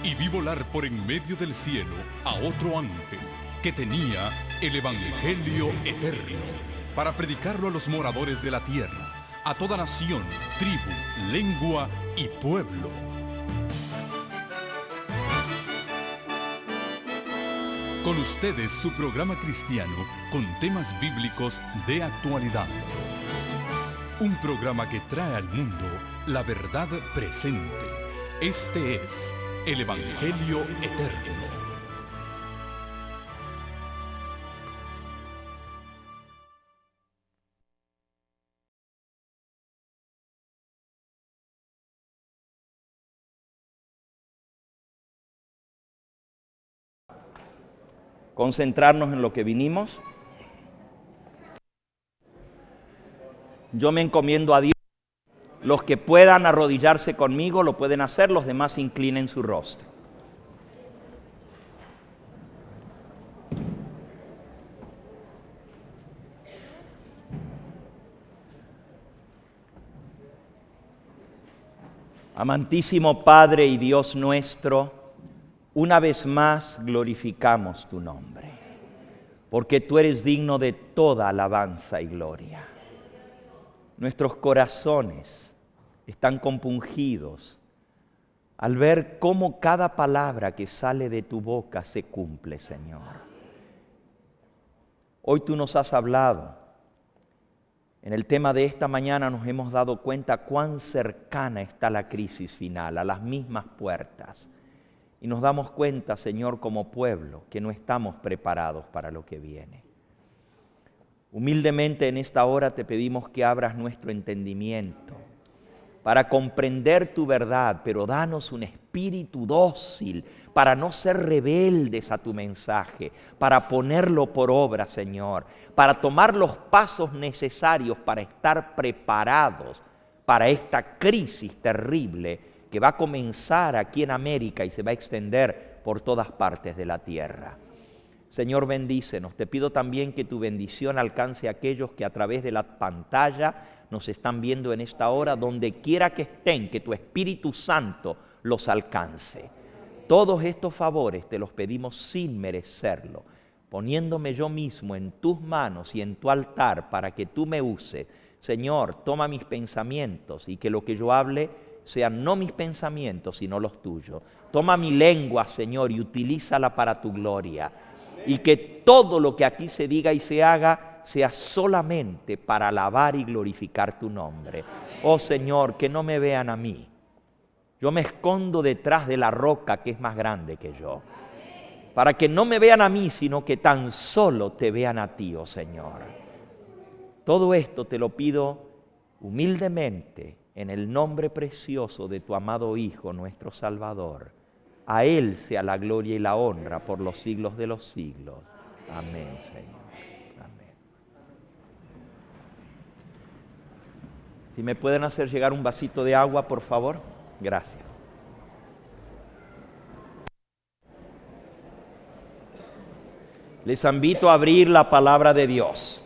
y vi volar por en medio del cielo a otro ángel que tenía el Evangelio eterno para predicarlo a los moradores de la tierra, a toda nación, tribu, lengua y pueblo. Con ustedes su programa cristiano con temas bíblicos de actualidad. Un programa que trae al mundo la verdad presente. Este es el Evangelio eterno. Concentrarnos en lo que vinimos. Yo me encomiendo a Dios. Los que puedan arrodillarse conmigo lo pueden hacer, los demás inclinen su rostro. Amantísimo Padre y Dios nuestro, una vez más glorificamos tu nombre, porque tú eres digno de toda alabanza y gloria. Nuestros corazones están compungidos al ver cómo cada palabra que sale de tu boca se cumple, Señor. Hoy tú nos has hablado. En el tema de esta mañana nos hemos dado cuenta cuán cercana está la crisis final, a las mismas puertas. Y nos damos cuenta, Señor, como pueblo, que no estamos preparados para lo que viene. Humildemente en esta hora te pedimos que abras nuestro entendimiento para comprender tu verdad, pero danos un espíritu dócil para no ser rebeldes a tu mensaje, para ponerlo por obra, Señor, para tomar los pasos necesarios para estar preparados para esta crisis terrible que va a comenzar aquí en América y se va a extender por todas partes de la tierra. Señor, bendícenos. Te pido también que tu bendición alcance a aquellos que a través de la pantalla nos están viendo en esta hora, donde quiera que estén, que tu Espíritu Santo los alcance. Todos estos favores te los pedimos sin merecerlo, poniéndome yo mismo en tus manos y en tu altar para que tú me uses. Señor, toma mis pensamientos y que lo que yo hable sean no mis pensamientos, sino los tuyos. Toma mi lengua, Señor, y utilízala para tu gloria. Y que todo lo que aquí se diga y se haga sea solamente para alabar y glorificar tu nombre. Oh Señor, que no me vean a mí. Yo me escondo detrás de la roca que es más grande que yo. Para que no me vean a mí, sino que tan solo te vean a ti, oh Señor. Todo esto te lo pido humildemente en el nombre precioso de tu amado Hijo, nuestro Salvador. A Él sea la gloria y la honra por los siglos de los siglos. Amén, Señor. Amén. Si me pueden hacer llegar un vasito de agua, por favor. Gracias. Les invito a abrir la palabra de Dios.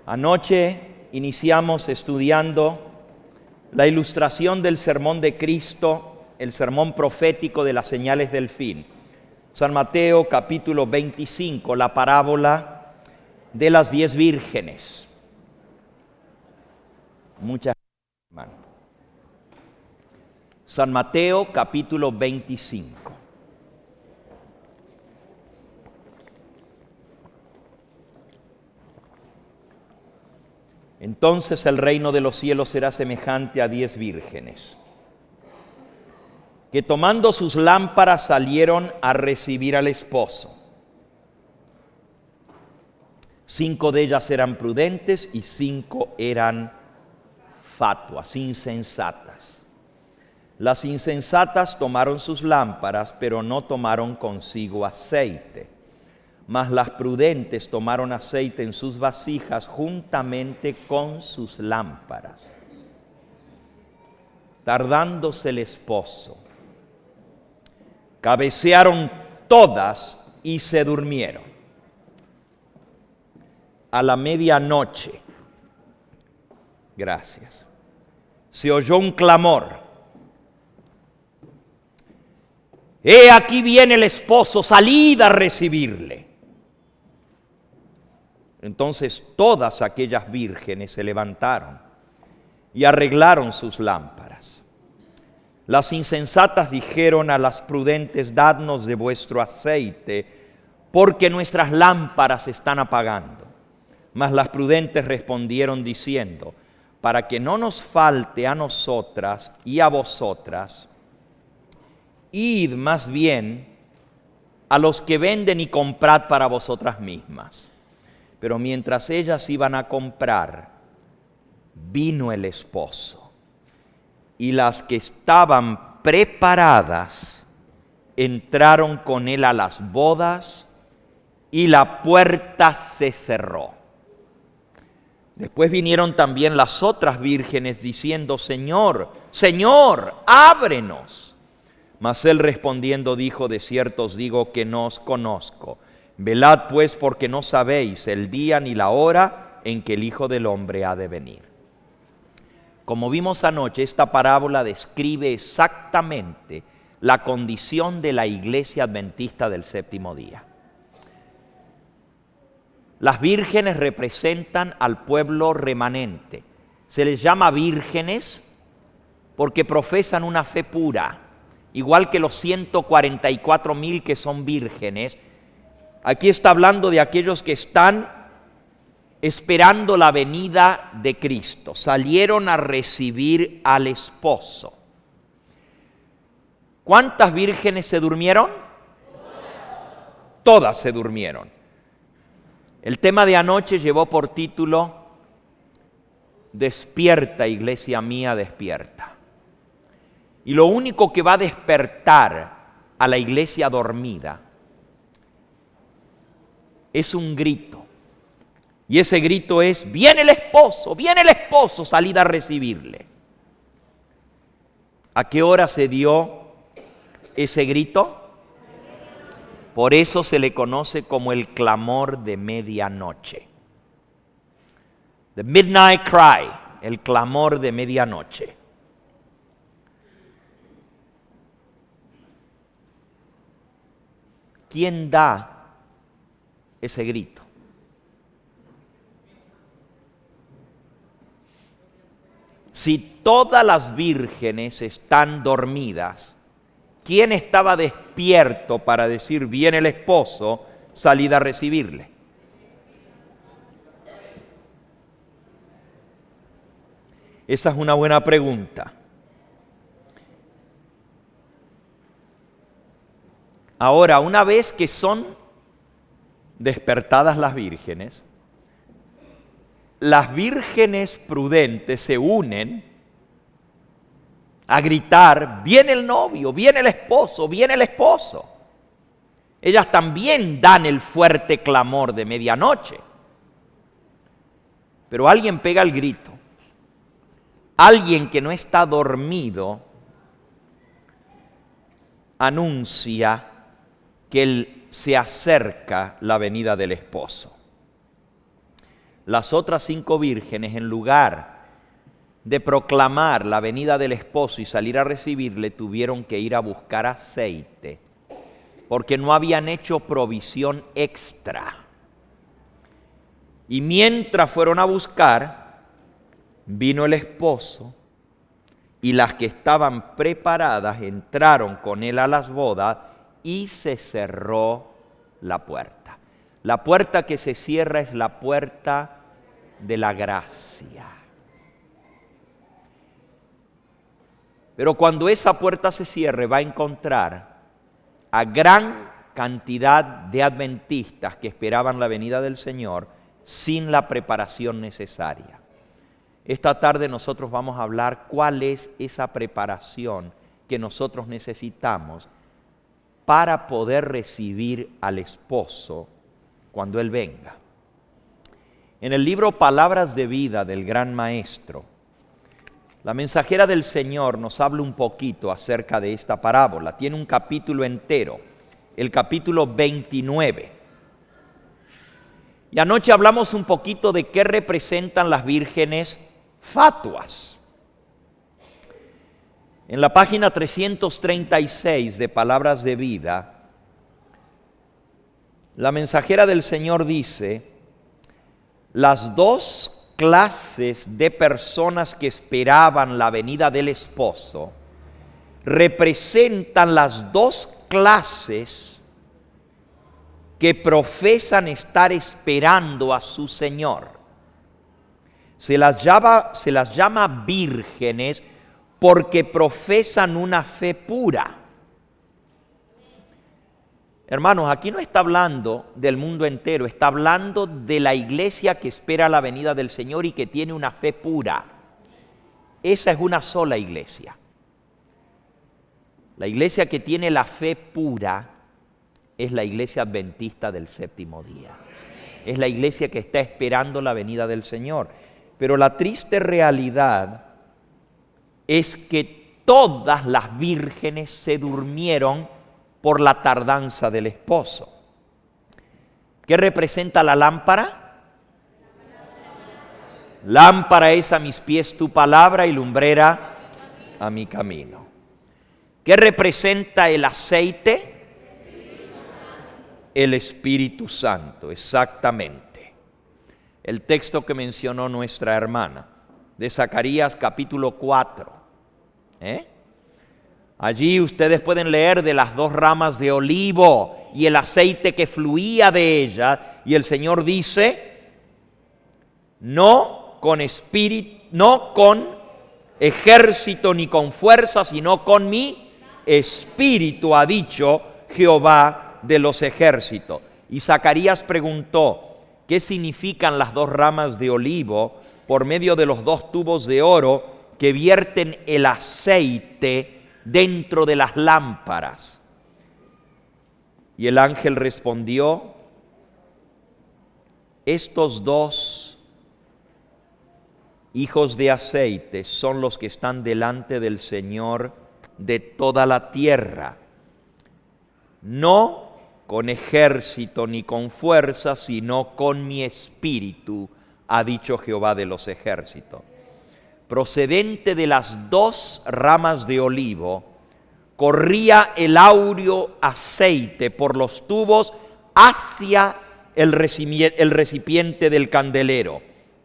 Anoche iniciamos estudiando la ilustración del sermón de Cristo, el sermón profético de las señales del fin. San Mateo capítulo 25, la parábola de las 10 vírgenes. Muchas gracias, hermano. San Mateo capítulo 25. Entonces el reino de los cielos será semejante a 10 vírgenes, que tomando sus lámparas salieron a recibir al esposo. 5 de ellas eran prudentes y 5 eran fatuas, insensatas. Las insensatas tomaron sus lámparas, pero no tomaron consigo aceite. Mas las prudentes tomaron aceite en sus vasijas juntamente con sus lámparas. Tardándose el esposo, cabecearon todas y se durmieron. A la medianoche, gracias, se oyó un clamor. He aquí viene el esposo, salid a recibirle. Entonces todas aquellas vírgenes se levantaron y arreglaron sus lámparas. Las insensatas dijeron a las prudentes: dadnos de vuestro aceite, porque nuestras lámparas se están apagando. Mas las prudentes respondieron diciendo: para que no nos falte a nosotras y a vosotras, id más bien a los que venden y comprad para vosotras mismas. Pero mientras ellas iban a comprar, vino el esposo, y las que estaban preparadas entraron con él a las bodas, y la puerta se cerró. Después vinieron también las otras vírgenes diciendo: Señor, Señor, ábrenos. Mas él respondiendo dijo: de cierto os digo que no os conozco. Velad pues, porque no sabéis el día ni la hora en que el Hijo del Hombre ha de venir. Como vimos anoche, esta parábola describe exactamente la condición de la iglesia adventista del séptimo día. Las vírgenes representan al pueblo remanente. Se les llama vírgenes porque profesan una fe pura, igual que los 144,000 que son vírgenes. Aquí está hablando de aquellos que están esperando la venida de Cristo. Salieron a recibir al esposo. ¿Cuántas vírgenes se durmieron? Todas se durmieron. El tema de anoche llevó por título: Despierta, iglesia mía, despierta. Y lo único que va a despertar a la iglesia dormida es un grito. Y ese grito es: viene el esposo, salid a recibirle. ¿A qué hora se dio ese grito? Por eso se le conoce como el clamor de medianoche. The midnight cry, el clamor de medianoche. ¿Quién da ese grito? Si todas las vírgenes están dormidas, ¿quién estaba despierto para decir: viene el esposo, salid a recibirle? Esa es una buena pregunta. Ahora, una vez que son despertadas las vírgenes prudentes se unen a gritar: viene el novio, viene el esposo, viene el esposo. Ellas también dan el fuerte clamor de medianoche. Pero alguien pega el grito. Alguien que no está dormido anuncia que se acerca la venida del esposo. Las otras 5 vírgenes, en lugar de proclamar la venida del esposo y salir a recibirle, tuvieron que ir a buscar aceite, porque no habían hecho provisión extra. Y mientras fueron a buscar, vino el esposo, y las que estaban preparadas entraron con él a las bodas, y se cerró la puerta. La puerta que se cierra es la puerta de la gracia. Pero cuando esa puerta se cierre, va a encontrar a gran cantidad de adventistas que esperaban la venida del Señor sin la preparación necesaria. Esta tarde nosotros vamos a hablar cuál es esa preparación que nosotros necesitamos para poder recibir al esposo cuando Él venga. En el libro Palabras de Vida del Gran Maestro, la mensajera del Señor nos habla un poquito acerca de esta parábola. Tiene un capítulo entero, el capítulo 29. Y anoche hablamos un poquito de qué representan las vírgenes fatuas. En la página 336 de Palabras de Vida, la mensajera del Señor dice: las dos clases de personas que esperaban la venida del esposo representan las dos clases que profesan estar esperando a su Señor. Se las llama vírgenes porque profesan una fe pura. Hermanos, aquí no está hablando del mundo entero, está hablando de la iglesia que espera la venida del Señor y que tiene una fe pura. Esa es una sola iglesia. La iglesia que tiene la fe pura es la iglesia adventista del séptimo día. Es la iglesia que está esperando la venida del Señor. Pero la triste realidad es que todas las vírgenes se durmieron por la tardanza del esposo. ¿Qué representa la lámpara? Lámpara es a mis pies tu palabra y lumbrera a mi camino. ¿Qué representa el aceite? El Espíritu Santo, exactamente. El texto que mencionó nuestra hermana, de Zacarías capítulo 4. Allí ustedes pueden leer de las dos ramas de olivo y el aceite que fluía de ellas. Y el Señor dice: no con ejército ni con fuerza, sino con mi espíritu, ha dicho Jehová de los ejércitos. Y Zacarías preguntó: ¿qué significan las dos ramas de olivo por medio de los dos tubos de oro que vierten el aceite dentro de las lámparas? Y el ángel respondió: estos dos hijos de aceite son los que están delante del Señor de toda la tierra, no con ejército ni con fuerza, sino con mi espíritu, ha dicho Jehová de los ejércitos. Procedente de las dos ramas de olivo, corría el áureo aceite por los tubos hacia el recipiente del candelero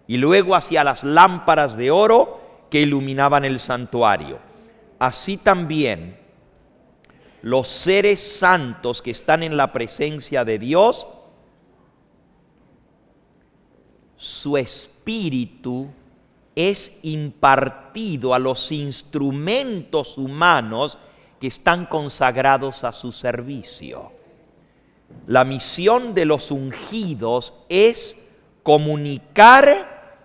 y luego hacia las lámparas de oro que iluminaban el santuario. Así también los seres santos que están en la presencia de Dios, su espíritu es impartido a los instrumentos humanos que están consagrados a su servicio. La misión de los ungidos es comunicar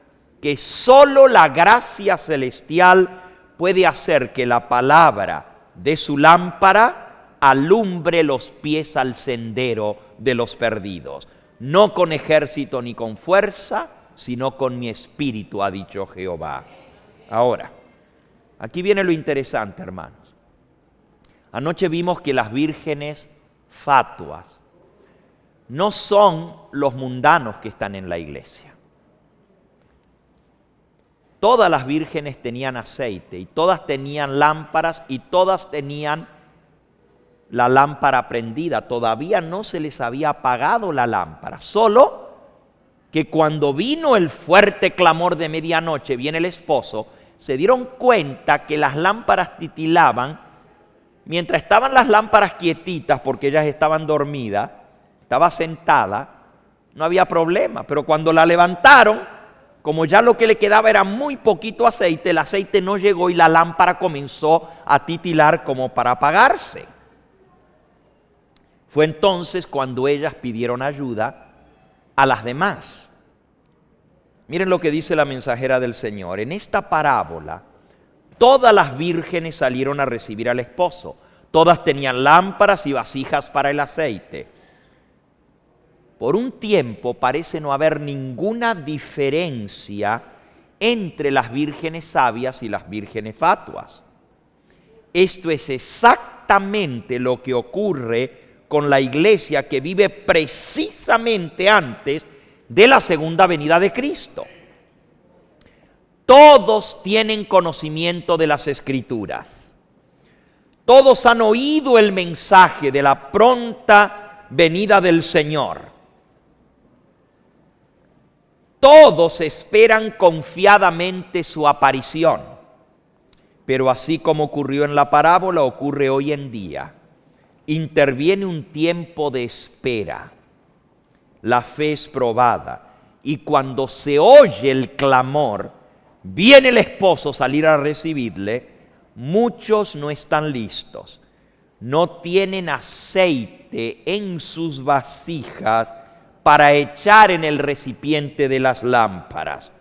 que solo la gracia celestial puede hacer que la palabra de su lámpara alumbre los pies al sendero de los perdidos. No con ejército ni con fuerza, sino con mi espíritu, ha dicho Jehová. Ahora, aquí viene lo interesante, hermanos. Anoche vimos que las vírgenes fatuas no son los mundanos que están en la iglesia. Todas las vírgenes tenían aceite y todas tenían lámparas y todas tenían la lámpara prendida. Todavía no se les había apagado la lámpara, solo que cuando vino el fuerte clamor de medianoche, viene el esposo, se dieron cuenta que las lámparas titilaban. Mientras estaban las lámparas quietitas porque ellas estaban dormidas, estaba sentada, no había problema. Pero cuando la levantaron, como ya lo que le quedaba era muy poquito aceite, el aceite no llegó y la lámpara comenzó a titilar como para apagarse. Fue entonces cuando ellas pidieron ayuda a las demás. Miren lo que dice la mensajera del Señor. En esta parábola, todas las vírgenes salieron a recibir al esposo. Todas tenían lámparas y vasijas para el aceite. Por un tiempo parece no haber ninguna diferencia entre las vírgenes sabias y las vírgenes fatuas. Esto es exactamente lo que ocurre con la iglesia que vive precisamente antes de la segunda venida de Cristo. Todos tienen conocimiento de las Escrituras. Todos han oído el mensaje de la pronta venida del Señor. Todos esperan confiadamente su aparición. Pero así como ocurrió en la parábola, ocurre hoy en día. Interviene un tiempo de espera. La fe es probada. Y cuando se oye el clamor, viene el esposo a salir a recibirle, muchos no están listos. No tienen aceite en sus vasijas para echar en el recipiente de las lámparas.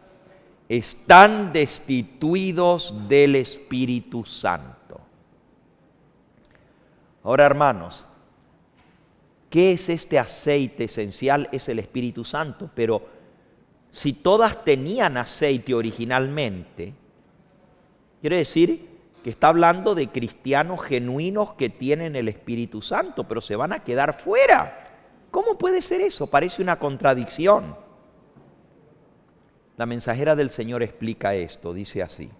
Están destituidos del Espíritu Santo. Ahora, hermanos, ¿qué es este aceite esencial? Es el Espíritu Santo, pero si todas tenían aceite originalmente, quiere decir que está hablando de cristianos genuinos que tienen el Espíritu Santo, pero se van a quedar fuera. ¿Cómo puede ser eso? Parece una contradicción. La mensajera del Señor explica esto, dice así: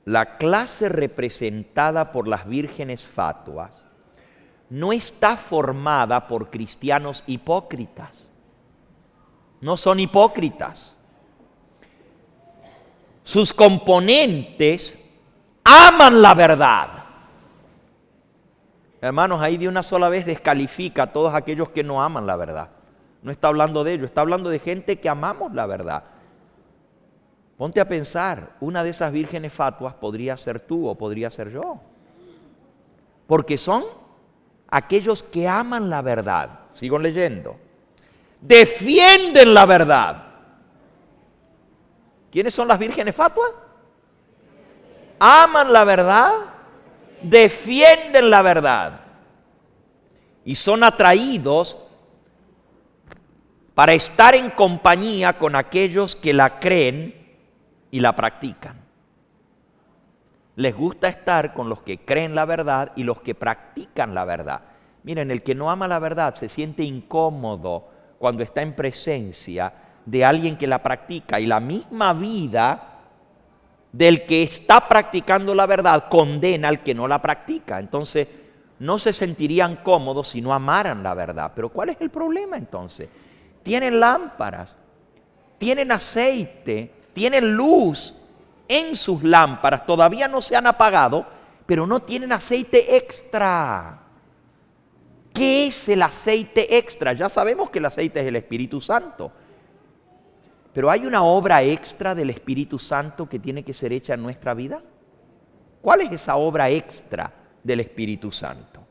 la clase representada por las vírgenes fatuas no está formada por cristianos hipócritas. No son hipócritas. Sus componentes aman la verdad. Hermanos, ahí de una sola vez descalifica a todos aquellos que no aman la verdad. No está hablando de ellos, está hablando de gente que amamos la verdad. Ponte a pensar, una de esas vírgenes fatuas podría ser tú o podría ser yo. Porque son aquellos que aman la verdad. Sigo leyendo. Defienden la verdad. ¿Quiénes son las vírgenes fatuas? Aman la verdad, defienden la verdad y son atraídos para estar en compañía con aquellos que la creen y la practican. Les gusta estar con los que creen la verdad y los que practican la verdad. Miren, el que no ama la verdad se siente incómodo cuando está en presencia de alguien que la practica, y la misma vida del que está practicando la verdad condena al que no la practica. Entonces, no se sentirían cómodos si no amaran la verdad. Pero ¿cuál es el problema entonces? Tienen lámparas, tienen aceite, tienen luz en sus lámparas, todavía no se han apagado, pero no tienen aceite extra. ¿Qué es el aceite extra? Ya sabemos que el aceite es el Espíritu Santo. Pero ¿hay una obra extra del Espíritu Santo que tiene que ser hecha en nuestra vida? ¿Cuál es esa obra extra del Espíritu Santo?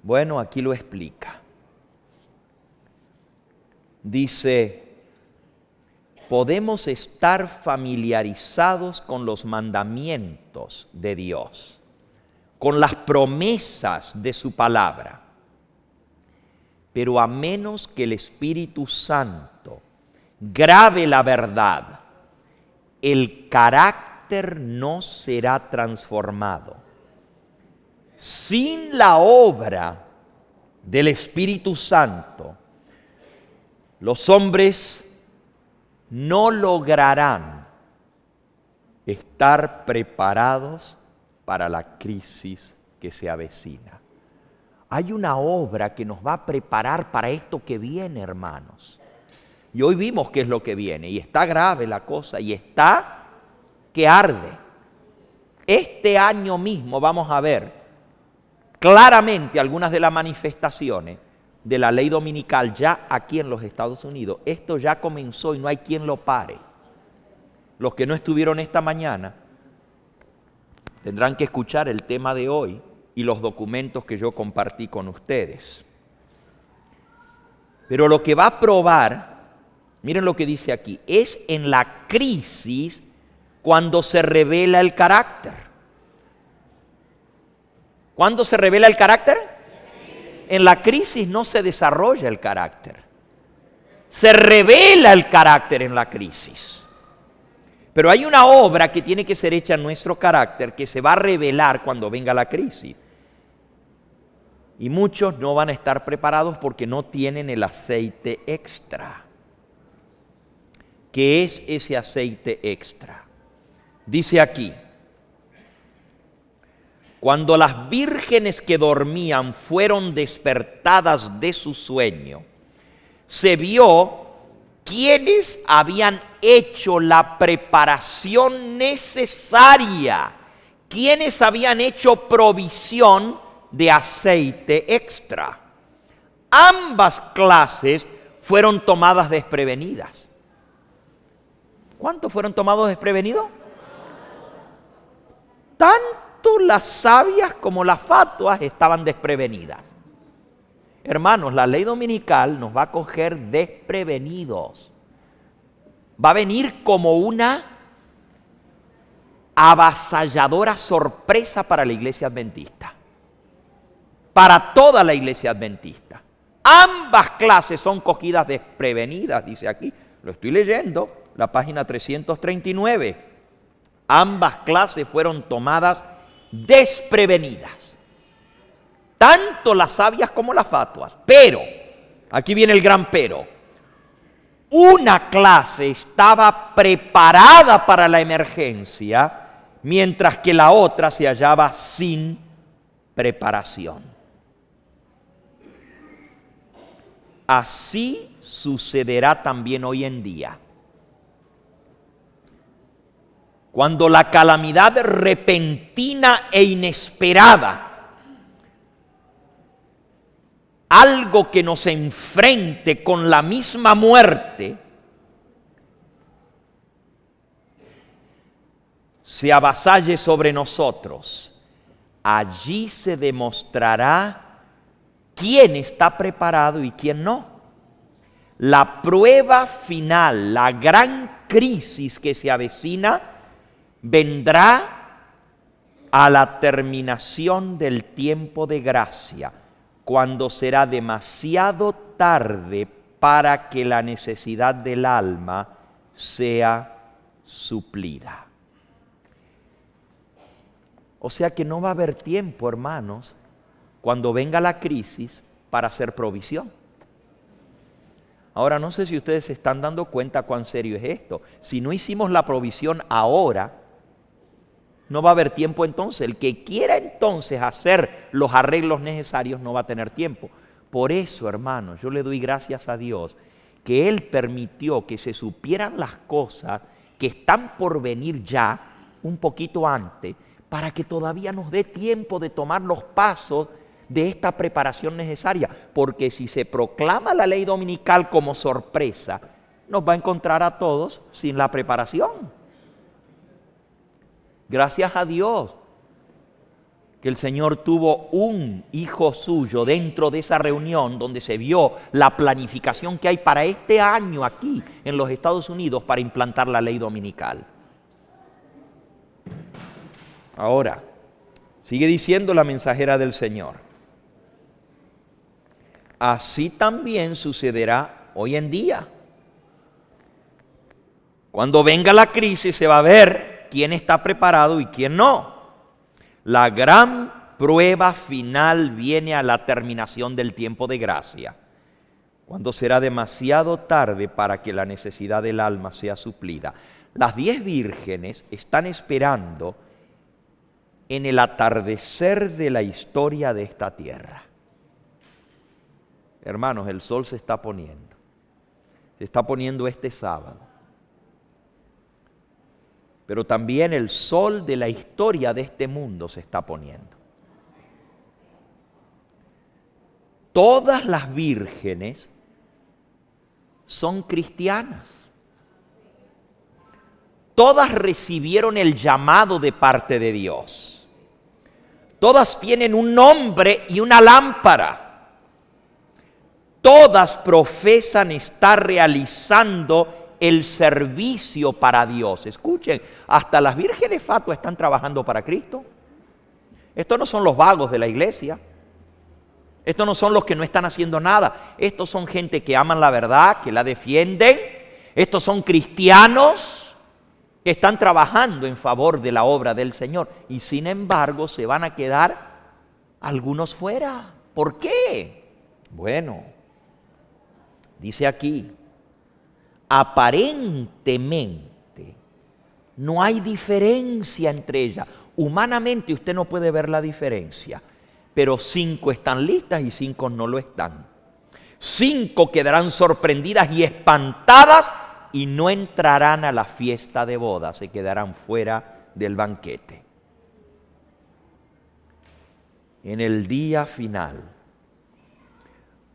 Bueno, aquí lo explica. Dice: podemos estar familiarizados con los mandamientos de Dios, con las promesas de su palabra, pero a menos que el Espíritu Santo grave la verdad, el carácter no será transformado. Sin la obra del Espíritu Santo, los hombres no lograrán estar preparados para la crisis que se avecina. Hay una obra que nos va a preparar para esto que viene, hermanos. Y hoy vimos qué es lo que viene, y está grave la cosa, y está que arde. Este año mismo vamos a ver claramente algunas de las manifestaciones de la ley dominical ya aquí en los Estados Unidos. Esto ya comenzó y no hay quien lo pare. Los que no estuvieron esta mañana tendrán que escuchar el tema de hoy y los documentos que yo compartí con ustedes. Pero lo que va a probar, miren lo que dice aquí, es en la crisis cuando se revela el carácter. ¿Cuándo se revela el carácter? En la crisis no se desarrolla el carácter. Se revela el carácter en la crisis. Pero hay una obra que tiene que ser hecha en nuestro carácter que se va a revelar cuando venga la crisis. Y muchos no van a estar preparados porque no tienen el aceite extra. ¿Qué es ese aceite extra? Dice aquí: cuando las vírgenes que dormían fueron despertadas de su sueño, se vio quiénes habían hecho la preparación necesaria, quiénes habían hecho provisión de aceite extra. Ambas clases fueron tomadas desprevenidas. ¿Cuántos fueron tomados desprevenidos? Tanto las sabias como las fatuas estaban desprevenidas. Hermanos, la ley dominical nos va a coger desprevenidos. Va a venir como una avasalladora sorpresa para la iglesia adventista. Para toda la iglesia adventista. Ambas clases son cogidas desprevenidas, dice aquí. Lo estoy leyendo, la página 339. Ambas clases fueron tomadas desprevenidas. Tanto las sabias como las fatuas. Pero, aquí viene el gran pero. Una clase estaba preparada para la emergencia, mientras que la otra se hallaba sin preparación. Así sucederá también hoy en día. Cuando la calamidad repentina e inesperada, algo que nos enfrente con la misma muerte, se avasalle sobre nosotros, allí se demostrará quién está preparado y quién no. La prueba final, la gran crisis que se avecina, vendrá a la terminación del tiempo de gracia, cuando será demasiado tarde para que la necesidad del alma sea suplida. O sea que no va a haber tiempo, hermanos, cuando venga la crisis, para hacer provisión. Ahora, no sé si ustedes se están dando cuenta cuán serio es esto. Si no hicimos la provisión ahora, no va a haber tiempo entonces. El que quiera entonces hacer los arreglos necesarios no va a tener tiempo. Por eso, hermanos, yo le doy gracias a Dios que Él permitió que se supieran las cosas que están por venir ya, un poquito antes, para que todavía nos dé tiempo de tomar los pasos de esta preparación necesaria. Porque si se proclama la ley dominical como sorpresa, nos va a encontrar a todos sin la preparación. Gracias a Dios que el Señor tuvo un hijo suyo dentro de esa reunión donde se vio la planificación que hay para este año aquí en los Estados Unidos para implantar la ley dominical. Ahora, sigue diciendo la mensajera del Señor: así también sucederá hoy en día. Cuando venga la crisis se va a ver quién está preparado y quién no. La gran prueba final viene a la terminación del tiempo de gracia, cuando será demasiado tarde para que la necesidad del alma sea suplida. Las 10 vírgenes están esperando en el atardecer de la historia de esta tierra. Hermanos, el sol se está poniendo. Se está poniendo este sábado. Pero también el sol de la historia de este mundo se está poniendo. Todas las vírgenes son cristianas. Todas recibieron el llamado de parte de Dios. Todas tienen un nombre y una lámpara. Todas profesan estar realizando el servicio para Dios. Escuchen, hasta las vírgenes fatuas están trabajando para Cristo. Estos no son los vagos de la iglesia. Estos no son los que no están haciendo nada. Estos son gente que aman la verdad, que la defienden. Estos son cristianos que están trabajando en favor de la obra del Señor. Y sin embargo se van a quedar algunos fuera. ¿Por qué? Bueno, dice aquí: aparentemente no hay diferencia entre ellas. Humanamente usted no puede ver la diferencia, pero 5 están listas y 5 no lo están. 5 quedarán sorprendidas y espantadas y no entrarán a la fiesta de boda, se quedarán fuera del banquete. En el día final,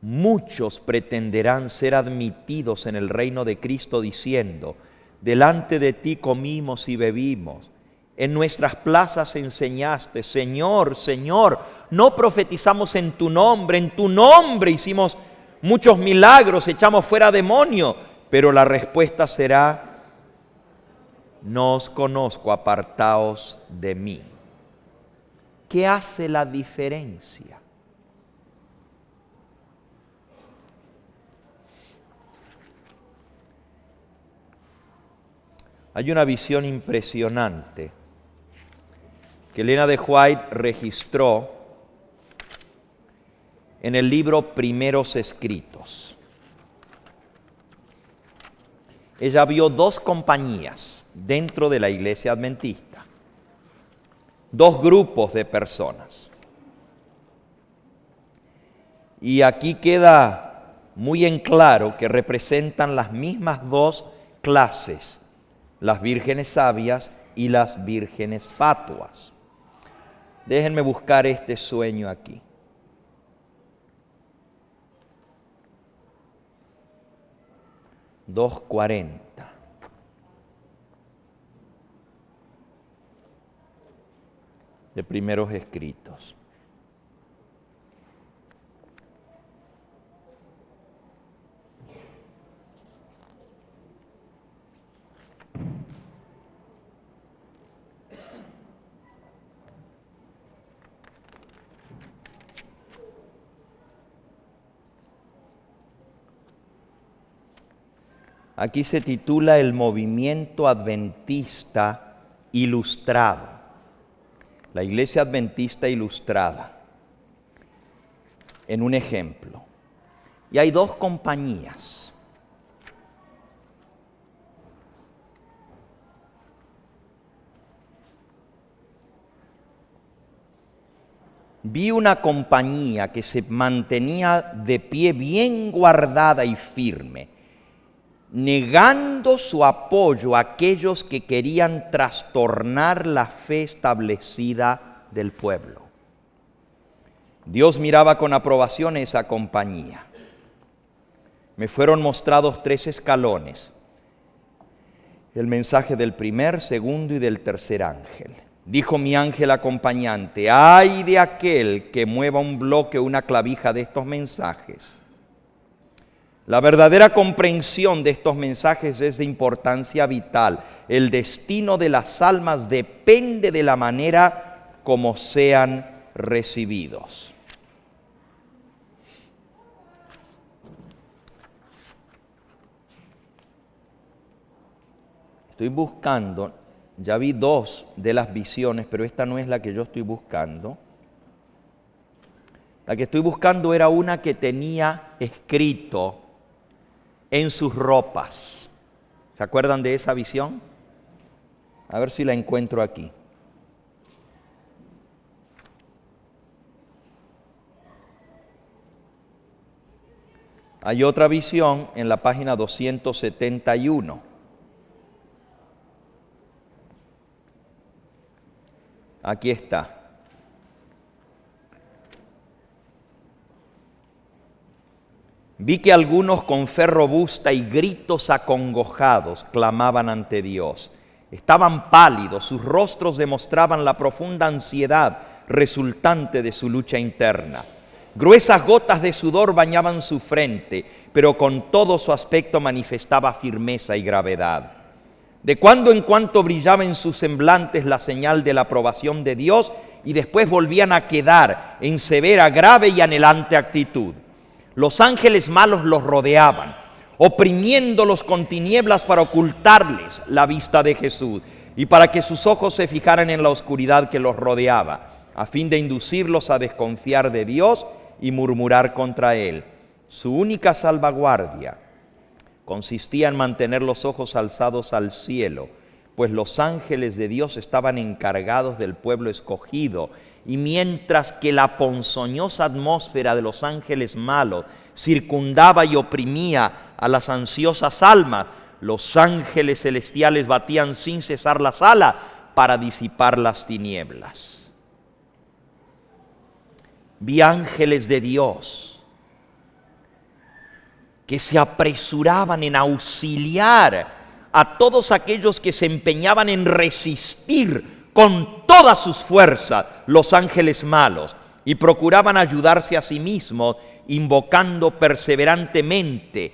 muchos pretenderán ser admitidos en el reino de Cristo diciendo: delante de ti comimos y bebimos, en nuestras plazas enseñaste, Señor, Señor, no profetizamos en tu nombre hicimos muchos milagros, echamos fuera demonios. Pero la respuesta será: no os conozco, apartaos de mí. ¿Qué hace la diferencia? Hay una visión impresionante que Elena de White registró en el libro Primeros Escritos. Ella vio 2 compañías dentro de la iglesia adventista, 2 grupos de personas. Y aquí queda muy en claro que representan las mismas 2 clases, las vírgenes sabias y las vírgenes fatuas. Déjenme buscar este sueño aquí. $2.40. De Primeros Escritos. Aquí se titula El movimiento adventista ilustrado. La iglesia adventista ilustrada. En un ejemplo. Y hay 2 compañías. Vi una compañía que se mantenía de pie bien guardada y firme, negando su apoyo a aquellos que querían trastornar la fe establecida del pueblo. Dios miraba con aprobación esa compañía. Me fueron mostrados 3 escalones, el mensaje del primer, segundo y del tercer ángel. Dijo mi ángel acompañante: ay de aquel que mueva un bloque o una clavija de estos mensajes. La verdadera comprensión de estos mensajes es de importancia vital. El destino de las almas depende de la manera como sean recibidos. Estoy buscando, ya vi 2 de las visiones, pero esta no es la que yo estoy buscando. La que estoy buscando era una que tenía escrito en sus ropas. ¿Se acuerdan de esa visión? A ver si la encuentro aquí. Hay otra visión en la página 271. Aquí está. Vi que algunos con fe robusta y gritos acongojados clamaban ante Dios. Estaban pálidos, sus rostros demostraban la profunda ansiedad resultante de su lucha interna. Gruesas gotas de sudor bañaban su frente, pero con todo su aspecto manifestaba firmeza y gravedad. De cuando en cuando brillaba en sus semblantes la señal de la aprobación de Dios y después volvían a quedar en severa, grave y anhelante actitud. Los ángeles malos los rodeaban, oprimiéndolos con tinieblas para ocultarles la vista de Jesús y para que sus ojos se fijaran en la oscuridad que los rodeaba, a fin de inducirlos a desconfiar de Dios y murmurar contra Él. Su única salvaguardia consistía en mantener los ojos alzados al cielo, pues los ángeles de Dios estaban encargados del pueblo escogido, y mientras que la ponzoñosa atmósfera de los ángeles malos circundaba y oprimía a las ansiosas almas, los ángeles celestiales batían sin cesar la sala para disipar las tinieblas. Vi ángeles de Dios que se apresuraban en auxiliar a todos aquellos que se empeñaban en resistir con todas sus fuerzas los ángeles malos y procuraban ayudarse a sí mismos invocando perseverantemente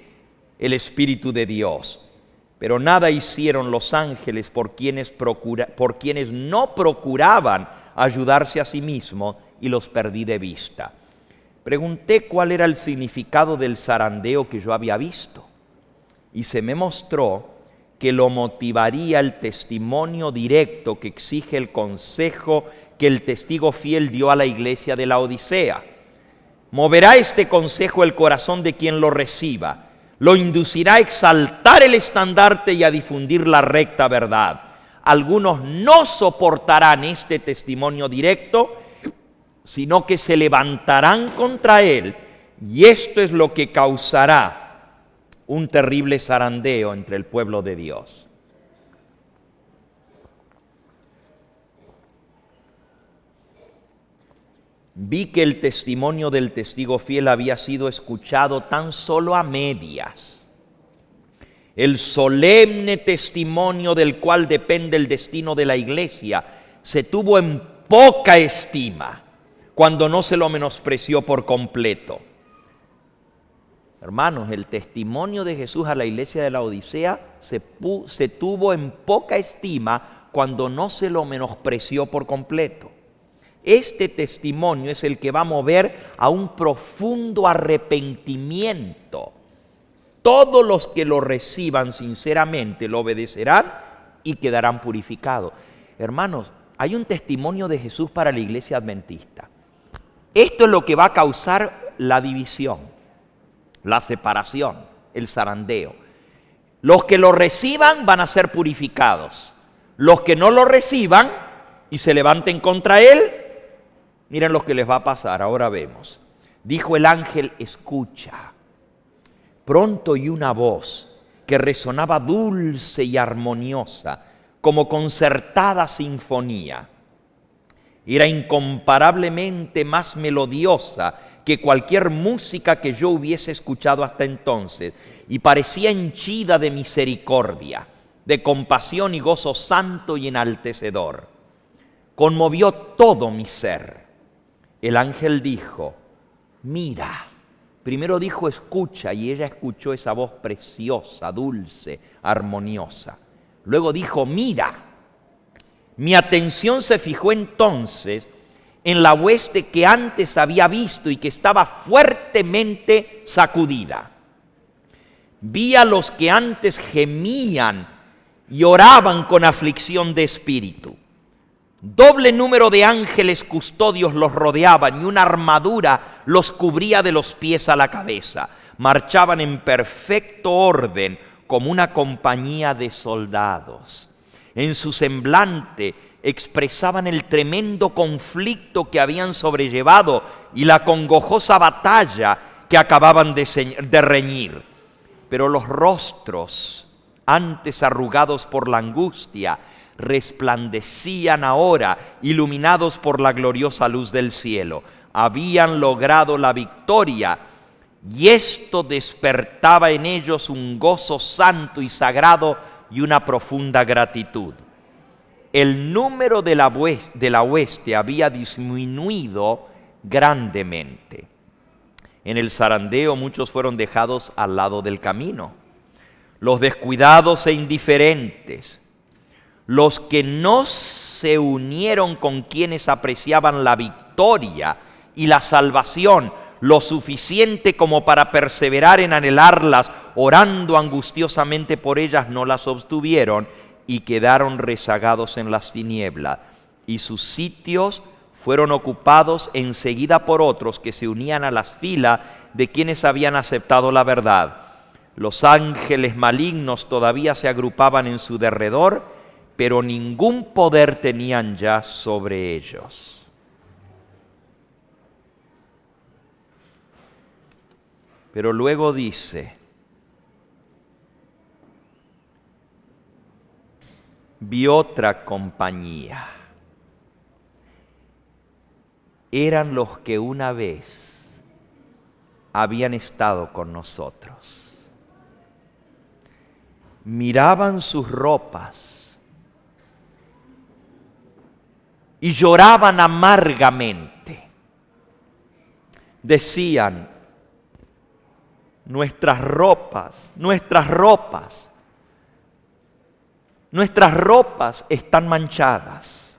el Espíritu de Dios. Pero nada hicieron los ángeles por quienes no procuraban ayudarse a sí mismos, y los perdí de vista. Pregunté cuál era el significado del zarandeo que yo había visto, y se me mostró que lo motivaría el testimonio directo que exige el consejo que el testigo fiel dio a la iglesia de la Odisea. Moverá este consejo el corazón de quien lo reciba, lo inducirá a exaltar el estandarte y a difundir la recta verdad. Algunos no soportarán este testimonio directo, sino que se levantarán contra él, y esto es lo que causará un terrible zarandeo entre el pueblo de Dios. Vi que el testimonio del testigo fiel había sido escuchado tan solo a medias. El solemne testimonio del cual depende el destino de la iglesia se tuvo en poca estima cuando no se lo menospreció por completo. Hermanos, el testimonio de Jesús a la iglesia de la Odisea se tuvo en poca estima cuando no se lo menospreció por completo. Este testimonio es el que va a mover a un profundo arrepentimiento. Todos los que lo reciban sinceramente lo obedecerán y quedarán purificados. Hermanos, hay un testimonio de Jesús para la iglesia adventista. Esto es lo que va a causar la división, la separación, el zarandeo. Los que lo reciban van a ser purificados. Los que no lo reciban y se levanten contra él, miren lo que les va a pasar. Ahora vemos. Dijo el ángel: escucha. Pronto oí una voz que resonaba dulce y armoniosa, como concertada sinfonía. Era incomparablemente más melodiosa que cualquier música que yo hubiese escuchado hasta entonces, y parecía henchida de misericordia, de compasión y gozo santo y enaltecedor. Conmovió todo mi ser. El ángel dijo: mira. Primero dijo: escucha, y ella escuchó esa voz preciosa, dulce, armoniosa. Luego dijo: mira. Mi atención se fijó entonces en la hueste que antes había visto y que estaba fuertemente sacudida. Vi a los que antes gemían y oraban con aflicción de espíritu. Doble número de ángeles custodios los rodeaban y una armadura los cubría de los pies a la cabeza. Marchaban en perfecto orden como una compañía de soldados. En su semblante expresaban el tremendo conflicto que habían sobrellevado y la congojosa batalla que acababan de reñir. Pero los rostros, antes arrugados por la angustia, resplandecían ahora, iluminados por la gloriosa luz del cielo. Habían logrado la victoria, y esto despertaba en ellos un gozo santo y sagrado y una profunda gratitud. El número de la hueste había disminuido grandemente. En el zarandeo muchos fueron dejados al lado del camino. Los descuidados e indiferentes, los que no se unieron con quienes apreciaban la victoria y la salvación lo suficiente como para perseverar en anhelarlas, orando angustiosamente por ellas, no las obtuvieron y quedaron rezagados en las tinieblas, y sus sitios fueron ocupados enseguida por otros que se unían a las filas de quienes habían aceptado la verdad. Los ángeles malignos todavía se agrupaban en su derredor, pero ningún poder tenían ya sobre ellos. Pero luego dice, vi otra compañía. Eran los que una vez habían estado con nosotros. Miraban sus ropas y lloraban amargamente. Decían, nuestras ropas están manchadas.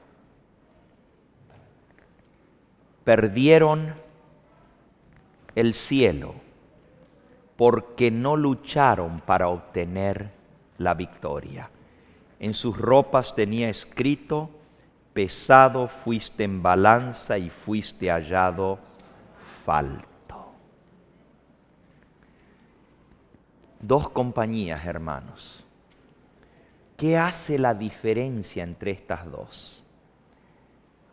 Perdieron el cielo porque no lucharon para obtener la victoria. En sus ropas tenía escrito, pesado fuiste en balanza y fuiste hallado falto. Dos compañías, hermanos. ¿Qué hace la diferencia entre estas dos?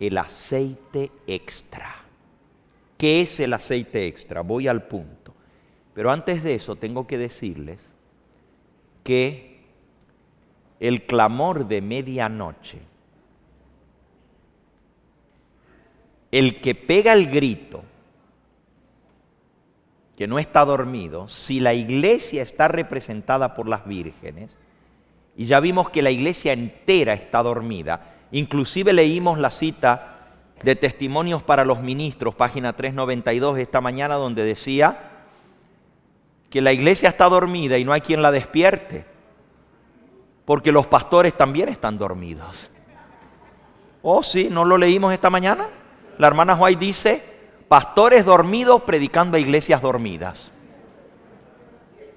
El aceite extra. ¿Qué es el aceite extra? Voy al punto. Pero antes de eso tengo que decirles que el clamor de medianoche, el que pega el grito, que no está dormido, si la iglesia está representada por las vírgenes, y ya vimos que la iglesia entera está dormida, inclusive leímos la cita de Testimonios para los Ministros, página 392 esta mañana, donde decía que la iglesia está dormida y no hay quien la despierte, porque los pastores también están dormidos. Oh, sí, ¿no lo leímos esta mañana? La hermana White dice, pastores dormidos predicando a iglesias dormidas.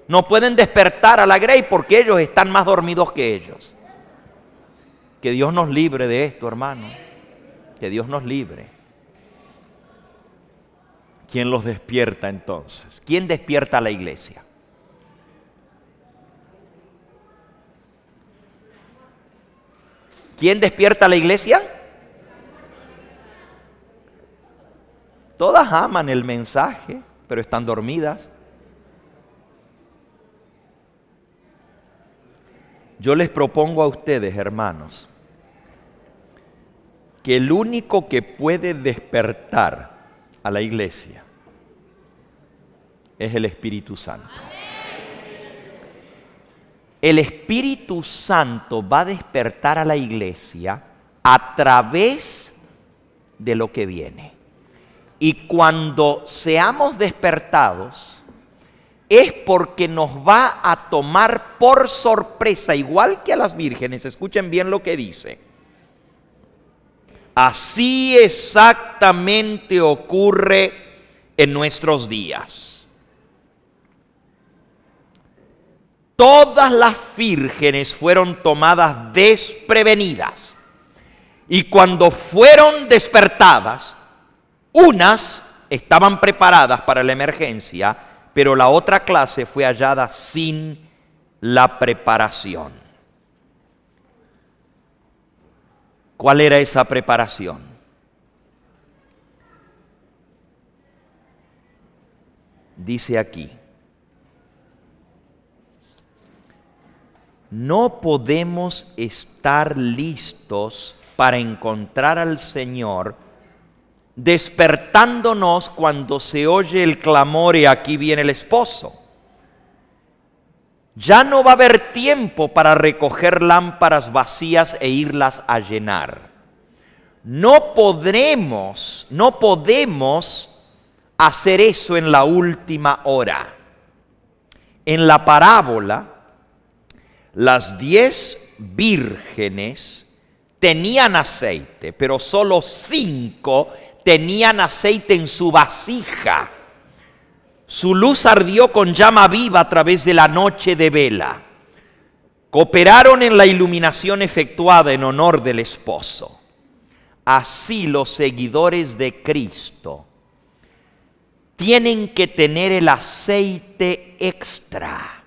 No pueden despertar a la grey porque ellos están más dormidos que ellos. Que Dios nos libre de esto, hermano. Que Dios nos libre. ¿Quién los despierta entonces? ¿Quién despierta a la iglesia? ¿Quién despierta a la iglesia? Todas aman el mensaje, pero están dormidas. Yo les propongo a ustedes, hermanos, que el único que puede despertar a la iglesia es el Espíritu Santo. El Espíritu Santo va a despertar a la iglesia a través de lo que viene. Y cuando seamos despertados, es porque nos va a tomar por sorpresa, igual que a las vírgenes. Escuchen bien lo que dice. Así exactamente ocurre en nuestros días. Todas las vírgenes fueron tomadas desprevenidas. Y cuando fueron despertadas, unas estaban preparadas para la emergencia, pero la otra clase fue hallada sin la preparación. ¿Cuál era esa preparación? Dice aquí, no podemos estar listos para encontrar al Señor despertándonos cuando se oye el clamor y aquí viene el esposo. Ya no va a haber tiempo para recoger lámparas vacías e irlas a llenar. No podemos hacer eso en la última hora. En la parábola, las 10 vírgenes tenían aceite, pero solo 5 tenían aceite en su vasija. Su luz ardió con llama viva a través de la noche de vela. Cooperaron en la iluminación efectuada en honor del esposo. Así los seguidores de Cristo tienen que tener el aceite extra.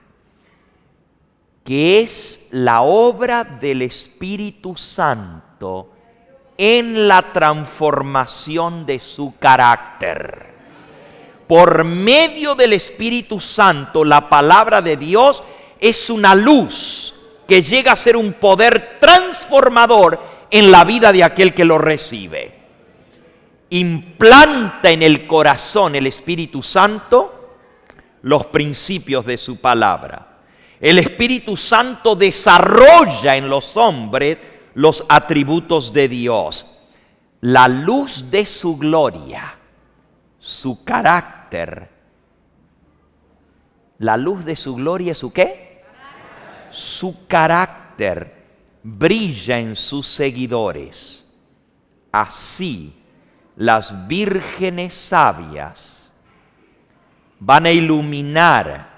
que es la obra del Espíritu Santo en la transformación de su carácter. Por medio del Espíritu Santo, la palabra de Dios es una luz que llega a ser un poder transformador en la vida de aquel que lo recibe. Implanta en el corazón el Espíritu Santo los principios de su palabra. El Espíritu Santo desarrolla en los hombres los atributos de Dios. La luz de su gloria, su carácter. La luz de su gloria, ¿su qué? Su carácter brilla en sus seguidores. Así, las vírgenes sabias van a iluminar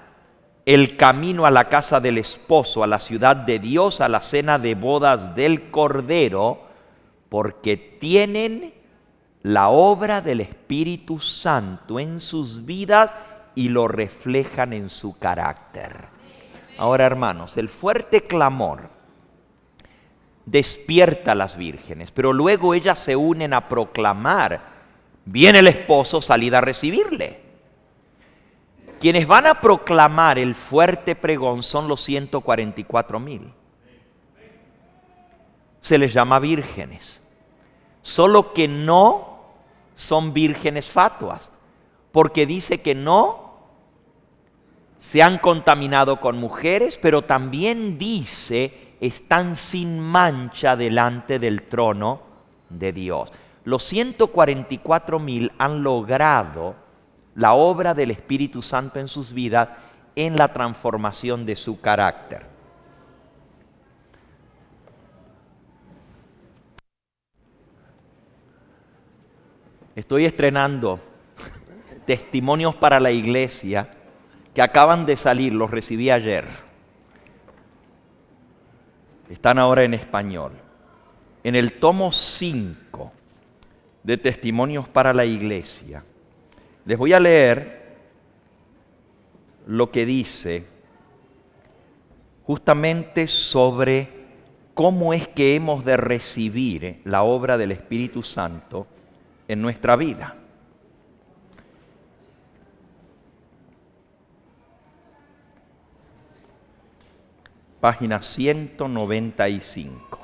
el camino a la casa del esposo, a la ciudad de Dios, a la cena de bodas del Cordero, porque tienen la obra del Espíritu Santo en sus vidas y lo reflejan en su carácter. Ahora, hermanos, el fuerte clamor despierta a las vírgenes, pero luego ellas se unen a proclamar: viene el esposo, salid a recibirle. Quienes van a proclamar el fuerte pregón son los 144,000. Se les llama vírgenes, solo que no son vírgenes fatuas, porque dice que no se han contaminado con mujeres, pero también dice están sin mancha delante del trono de Dios. Los 144,000 han logrado la obra del Espíritu Santo en sus vidas en la transformación de su carácter. Estoy estrenando testimonios para la iglesia que acaban de salir, los recibí ayer. Están ahora en español. En el tomo 5 de Testimonios para la Iglesia, les voy a leer lo que dice justamente sobre cómo es que hemos de recibir la obra del Espíritu Santo en nuestra vida. Página 195.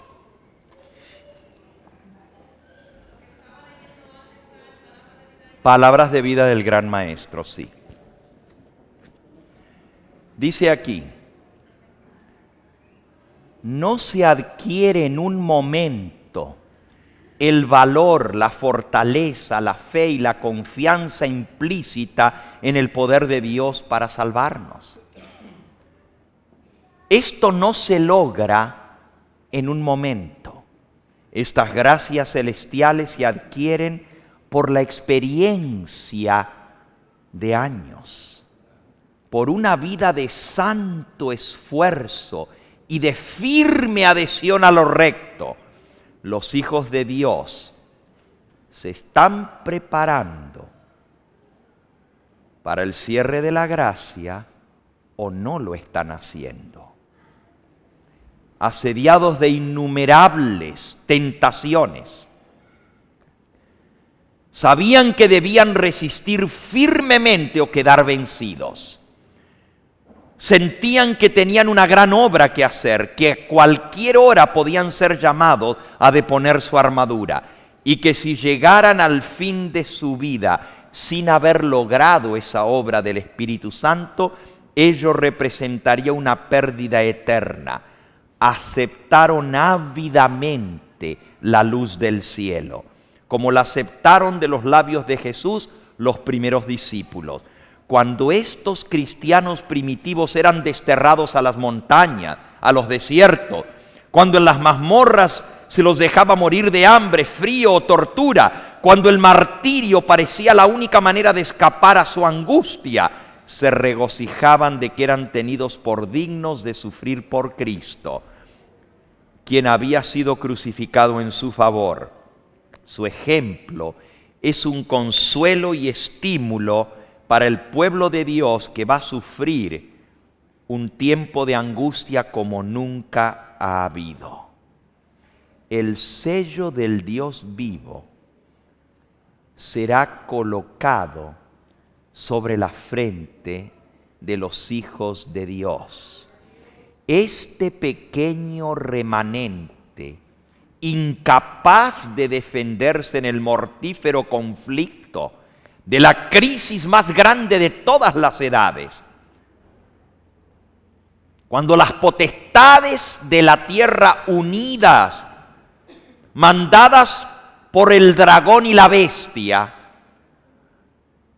Palabras de vida del Gran Maestro, sí. Dice aquí: no se adquiere en un momento el valor, la fortaleza, la fe y la confianza implícita en el poder de Dios para salvarnos. Esto no se logra en un momento. Estas gracias celestiales se adquieren por la experiencia de años, por una vida de santo esfuerzo y de firme adhesión a lo recto. Los hijos de Dios se están preparando para el cierre de la gracia o no lo están haciendo. Asediados de innumerables tentaciones, sabían que debían resistir firmemente o quedar vencidos. Sentían que tenían una gran obra que hacer, que a cualquier hora podían ser llamados a deponer su armadura, y que si llegaran al fin de su vida sin haber logrado esa obra del Espíritu Santo, ello representaría una pérdida eterna. Aceptaron ávidamente la luz del cielo, como la aceptaron de los labios de Jesús los primeros discípulos. Cuando estos cristianos primitivos eran desterrados a las montañas, a los desiertos, cuando en las mazmorras se los dejaba morir de hambre, frío o tortura, cuando el martirio parecía la única manera de escapar a su angustia, se regocijaban de que eran tenidos por dignos de sufrir por Cristo, quien había sido crucificado en su favor. Su ejemplo es un consuelo y estímulo para el pueblo de Dios que va a sufrir un tiempo de angustia como nunca ha habido. El sello del Dios vivo será colocado sobre la frente de los hijos de Dios. Este pequeño remanente, incapaz de defenderse en el mortífero conflicto de la crisis más grande de todas las edades, cuando las potestades de la tierra unidas, mandadas por el dragón y la bestia,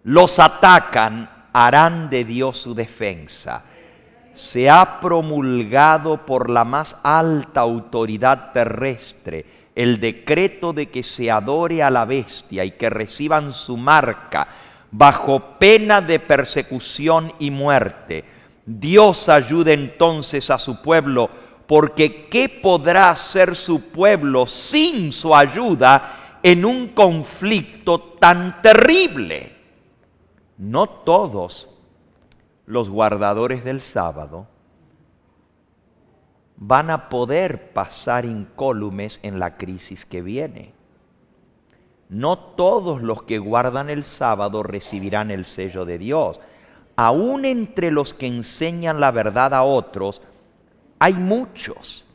los atacan, harán de Dios su defensa. Se ha promulgado por la más alta autoridad terrestre el decreto de que se adore a la bestia y que reciban su marca bajo pena de persecución y muerte. Dios ayude entonces a su pueblo, porque ¿qué podrá hacer su pueblo sin su ayuda en un conflicto tan terrible? No todos los guardadores del sábado van a poder pasar incólumes en la crisis que viene. No todos los que guardan el sábado recibirán el sello de Dios. Aún entre los que enseñan la verdad a otros, hay muchos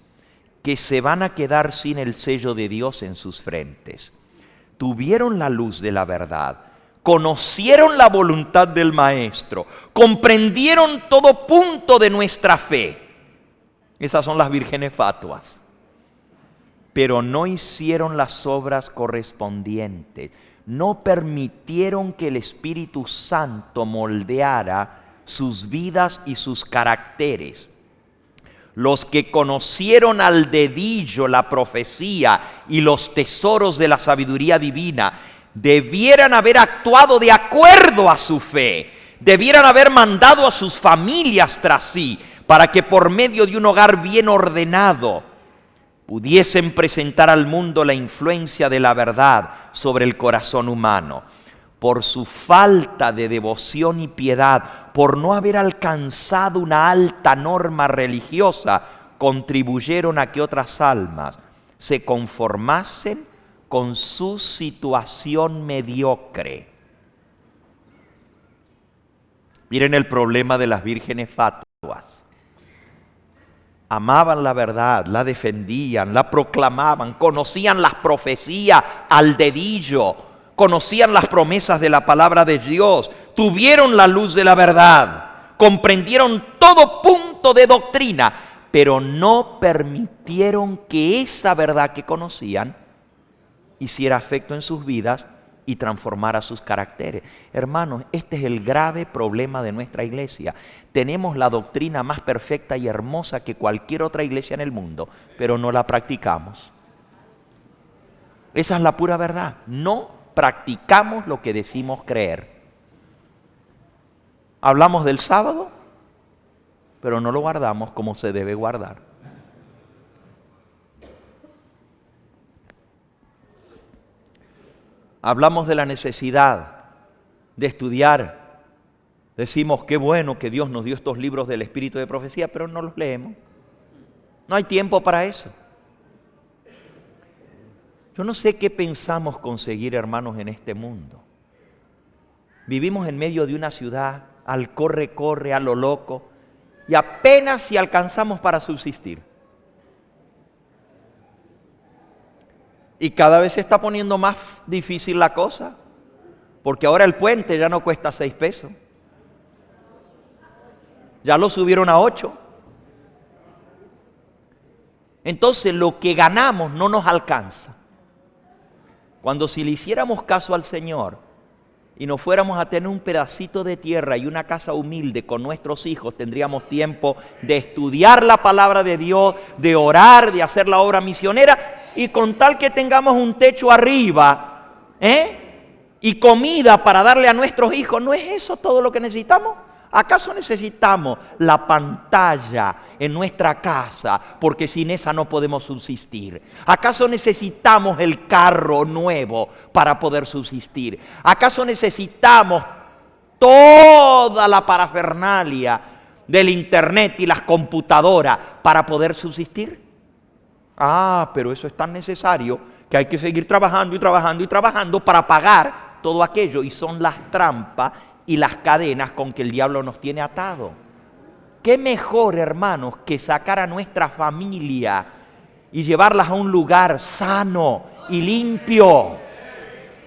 que se van a quedar sin el sello de Dios en sus frentes. Tuvieron la luz de la verdad, conocieron la voluntad del Maestro, comprendieron todo punto de nuestra fe. Esas son las vírgenes fatuas. Pero no hicieron las obras correspondientes. No permitieron que el Espíritu Santo moldeara sus vidas y sus caracteres. Los que conocieron al dedillo la profecía y los tesoros de la sabiduría divina, debieran haber actuado de acuerdo a su fe. Debieran haber mandado a sus familias tras sí, para que por medio de un hogar bien ordenado pudiesen presentar al mundo la influencia de la verdad sobre el corazón humano. Por su falta de devoción y piedad, por no haber alcanzado una alta norma religiosa, contribuyeron a que otras almas se conformasen con su situación mediocre. Miren el problema de las vírgenes fatuas. Amaban la verdad, la defendían, la proclamaban, conocían las profecías al dedillo, conocían las promesas de la palabra de Dios, tuvieron la luz de la verdad, comprendieron todo punto de doctrina, pero no permitieron que esa verdad que conocían hiciera efecto en sus vidas y transformara sus caracteres. Hermanos, este es el grave problema de nuestra iglesia. Tenemos la doctrina más perfecta y hermosa que cualquier otra iglesia en el mundo, pero no la practicamos. Esa es la pura verdad. No practicamos lo que decimos creer. Hablamos del sábado, pero no lo guardamos como se debe guardar. Hablamos de la necesidad de estudiar. Decimos, qué bueno que Dios nos dio estos libros del Espíritu de Profecía, pero no los leemos. No hay tiempo para eso. Yo no sé qué pensamos conseguir, hermanos, en este mundo. Vivimos en medio de una ciudad al corre, a lo loco, y apenas si alcanzamos para subsistir. Y cada vez se está poniendo más difícil la cosa, porque ahora el puente ya no cuesta 6 pesos. Ya lo subieron a 8. Entonces lo que ganamos no nos alcanza. Cuando si le hiciéramos caso al Señor y nos fuéramos a tener un pedacito de tierra y una casa humilde con nuestros hijos, tendríamos tiempo de estudiar la palabra de Dios, de orar, de hacer la obra misionera. Y con tal que tengamos un techo arriba, y comida para darle a nuestros hijos, ¿no es eso todo lo que necesitamos? ¿Acaso necesitamos la pantalla en nuestra casa porque sin esa no podemos subsistir? ¿Acaso necesitamos el carro nuevo para poder subsistir? ¿Acaso necesitamos toda la parafernalia del internet y las computadoras para poder subsistir? Ah, pero eso es tan necesario que hay que seguir trabajando y trabajando y trabajando para pagar todo aquello. Y son las trampas y las cadenas con que el diablo nos tiene atado. ¿Qué mejor, hermanos, que sacar a nuestra familia y llevarlas a un lugar sano y limpio,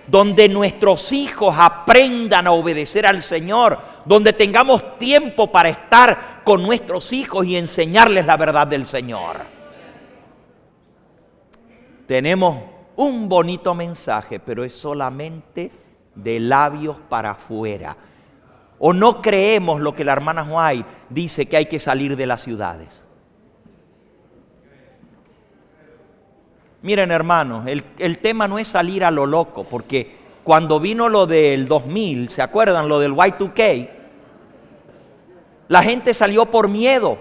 donde nuestros hijos aprendan a obedecer al Señor, donde tengamos tiempo para estar con nuestros hijos y enseñarles la verdad del Señor? Tenemos un bonito mensaje, pero es solamente de labios para afuera. ¿O no creemos lo que la hermana White dice, que hay que salir de las ciudades? Miren, hermanos, el tema no es salir a lo loco, porque cuando vino lo del 2000, ¿se acuerdan? Lo del Y2K, la gente salió por miedo.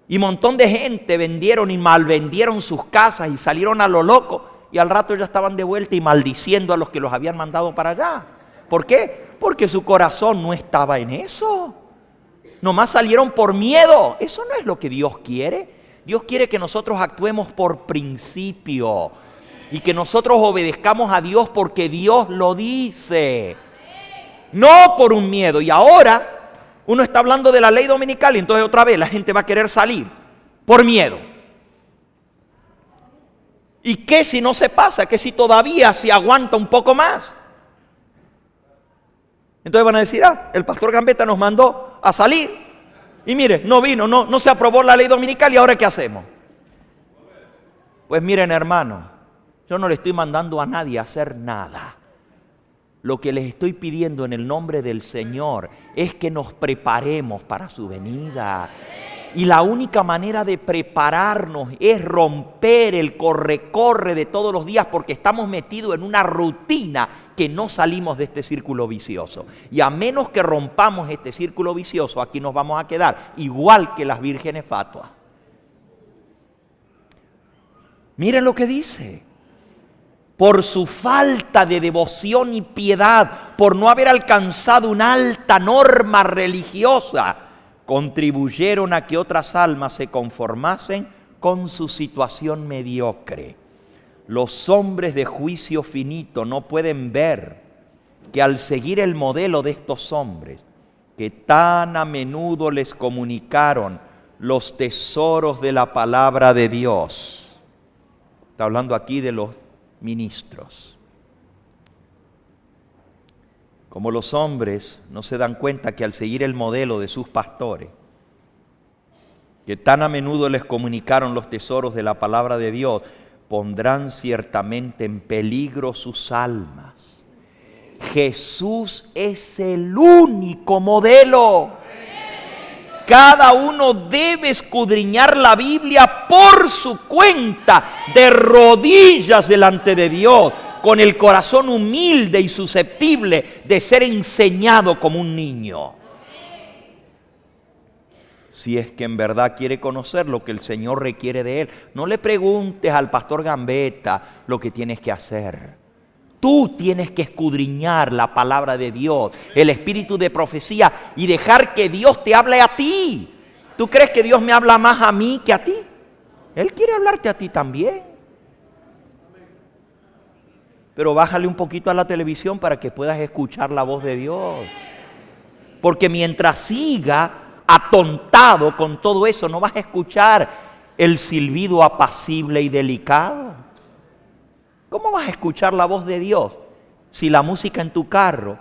Y un montón de gente vendieron y malvendieron sus casas y salieron a lo loco. Y al rato ya estaban de vuelta y maldiciendo a los que los habían mandado para allá. ¿Por qué? Porque su corazón no estaba en eso. Nomás salieron por miedo. Eso no es lo que Dios quiere. Dios quiere que nosotros actuemos por principio y que nosotros obedezcamos a Dios porque Dios lo dice, no por un miedo. Y ahora uno está hablando de la ley dominical y entonces otra vez la gente va a querer salir por miedo. ¿Y qué si no se pasa? ¿Qué si todavía se aguanta un poco más? Entonces van a decir, el pastor Gambetta nos mandó a salir y mire, no vino, no se aprobó la ley dominical y ahora ¿qué hacemos? Pues miren, hermano, yo no le estoy mandando a nadie a hacer nada. Lo que les estoy pidiendo en el nombre del Señor es que nos preparemos para su venida. Y la única manera de prepararnos es romper el corre-corre de todos los días, porque estamos metidos en una rutina que no salimos de este círculo vicioso. Y a menos que rompamos este círculo vicioso, aquí nos vamos a quedar igual que las vírgenes fatuas. Miren lo que dice. Por su falta de devoción y piedad, por no haber alcanzado una alta norma religiosa, contribuyeron a que otras almas se conformasen con su situación mediocre. Los hombres de juicio finito no pueden ver que al seguir el modelo de estos hombres, que tan a menudo les comunicaron los tesoros de la palabra de Dios, está hablando aquí de los ministros. Como los hombres no se dan cuenta que al seguir el modelo de sus pastores, que tan a menudo les comunicaron los tesoros de la palabra de Dios, pondrán ciertamente en peligro sus almas. Jesús es el único modelo. Cada uno debe escudriñar la Biblia por su cuenta, de rodillas delante de Dios, con el corazón humilde y susceptible de ser enseñado como un niño. Si es que en verdad quiere conocer lo que el Señor requiere de él, no le preguntes al pastor Gambetta lo que tienes que hacer. Tú tienes que escudriñar la palabra de Dios, el espíritu de profecía, y dejar que Dios te hable a ti. ¿Tú crees que Dios me habla más a mí que a ti? Él quiere hablarte a ti también. Pero bájale un poquito a la televisión para que puedas escuchar la voz de Dios. Porque mientras siga atontado con todo eso, no vas a escuchar el silbido apacible y delicado. ¿Cómo vas a escuchar la voz de Dios si la música en tu carro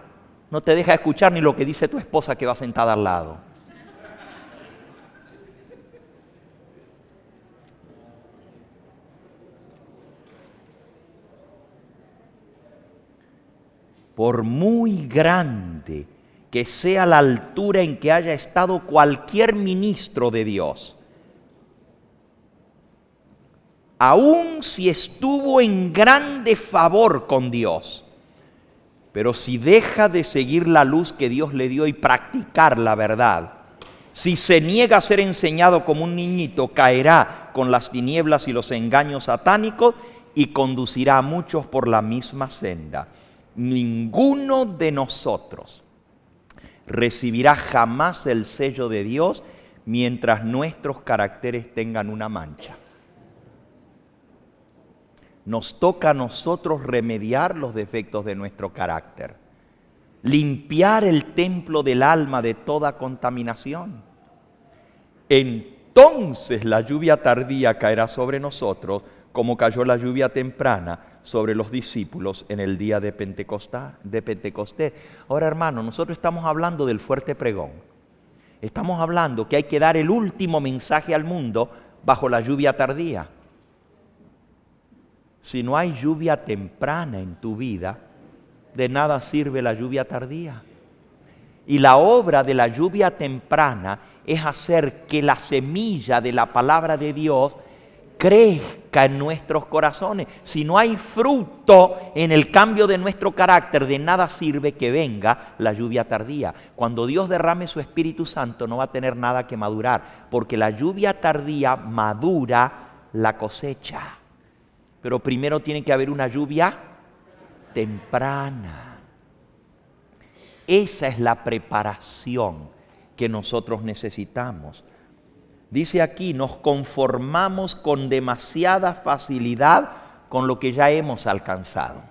no te deja escuchar ni lo que dice tu esposa que va sentada al lado? Por muy grande que sea la altura en que haya estado cualquier ministro de Dios, aun si estuvo en grande favor con Dios, pero si deja de seguir la luz que Dios le dio y practicar la verdad, si se niega a ser enseñado como un niñito, caerá con las tinieblas y los engaños satánicos y conducirá a muchos por la misma senda. Ninguno de nosotros recibirá jamás el sello de Dios mientras nuestros caracteres tengan una mancha. Nos toca a nosotros remediar los defectos de nuestro carácter, limpiar el templo del alma de toda contaminación. Entonces la lluvia tardía caerá sobre nosotros, como cayó la lluvia temprana sobre los discípulos en el día de Pentecostés. Ahora, hermano, nosotros estamos hablando del fuerte pregón. Estamos hablando que hay que dar el último mensaje al mundo bajo la lluvia tardía. Si no hay lluvia temprana en tu vida, de nada sirve la lluvia tardía. Y la obra de la lluvia temprana es hacer que la semilla de la palabra de Dios crezca en nuestros corazones. Si no hay fruto en el cambio de nuestro carácter, de nada sirve que venga la lluvia tardía. Cuando Dios derrame su Espíritu Santo no va a tener nada que madurar, porque la lluvia tardía madura la cosecha. Pero primero tiene que haber una lluvia temprana. Esa es la preparación que nosotros necesitamos. Dice aquí, nos conformamos con demasiada facilidad con lo que ya hemos alcanzado.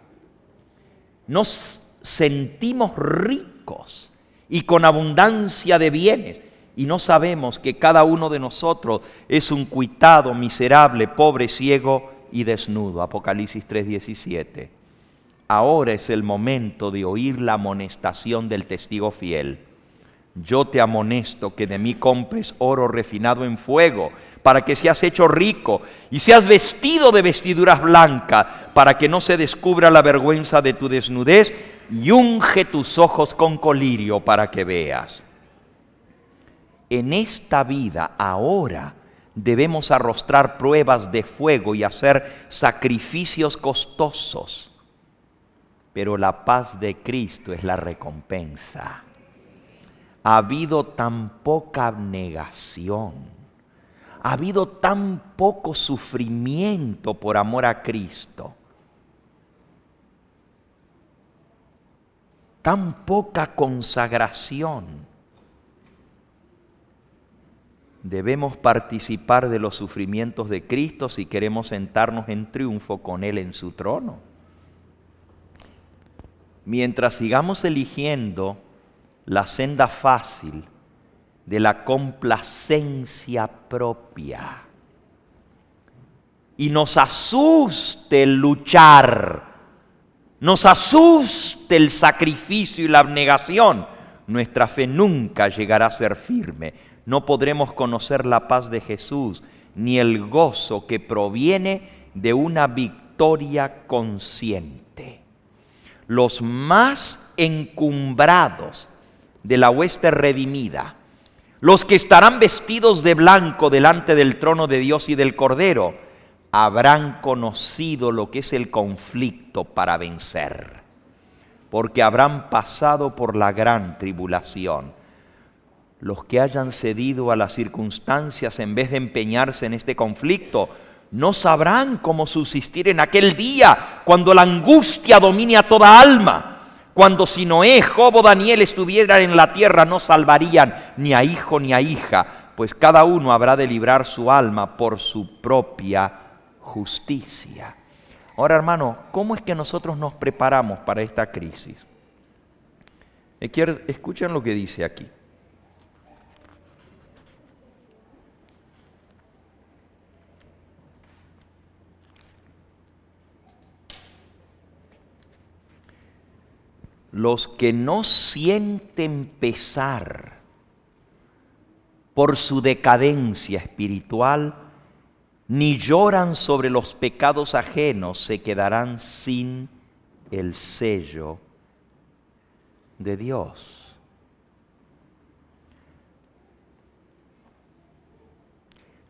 Nos sentimos ricos y con abundancia de bienes y no sabemos que cada uno de nosotros es un cuitado, miserable, pobre, ciego y desnudo. Apocalipsis 3:17. Ahora es el momento de oír la amonestación del testigo fiel. Yo te amonesto que de mí compres oro refinado en fuego, para que seas hecho rico y seas vestido de vestiduras blancas, para que no se descubra la vergüenza de tu desnudez, y unge tus ojos con colirio para que veas. En esta vida ahora debemos arrostrar pruebas de fuego y hacer sacrificios costosos, pero la paz de Cristo es la recompensa. Ha habido tan poca abnegación, ha habido tan poco sufrimiento por amor a Cristo, tan poca consagración. Debemos participar de los sufrimientos de Cristo si queremos sentarnos en triunfo con Él en su trono. Mientras sigamos eligiendo la senda fácil de la complacencia propia y nos asuste el luchar, nos asuste el sacrificio y la abnegación, nuestra fe nunca llegará a ser firme. No podremos conocer la paz de Jesús ni el gozo que proviene de una victoria consciente. Los más encumbrados de la hueste redimida, los que estarán vestidos de blanco delante del trono de Dios y del Cordero, habrán conocido lo que es el conflicto para vencer, porque habrán pasado por la gran tribulación. Los que hayan cedido a las circunstancias en vez de empeñarse en este conflicto, no sabrán cómo subsistir en aquel día cuando la angustia domine a toda alma. Cuando si Noé, Job o Daniel estuvieran en la tierra, no salvarían ni a hijo ni a hija, pues cada uno habrá de librar su alma por su propia justicia. Ahora, hermano, ¿cómo es que nosotros nos preparamos para esta crisis? Escuchen lo que dice aquí. Los que no sienten pesar por su decadencia espiritual, ni lloran sobre los pecados ajenos, se quedarán sin el sello de Dios.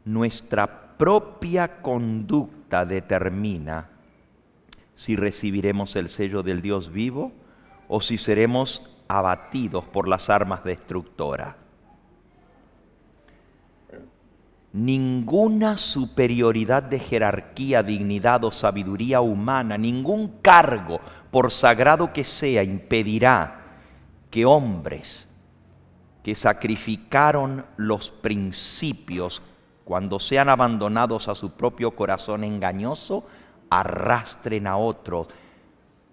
Nuestra propia conducta determina si recibiremos el sello del Dios vivo o si seremos abatidos por las armas destructoras. Ninguna superioridad de jerarquía, dignidad o sabiduría humana, ningún cargo, por sagrado que sea, impedirá que hombres que sacrificaron los principios cuando sean abandonados a su propio corazón engañoso, arrastren a otros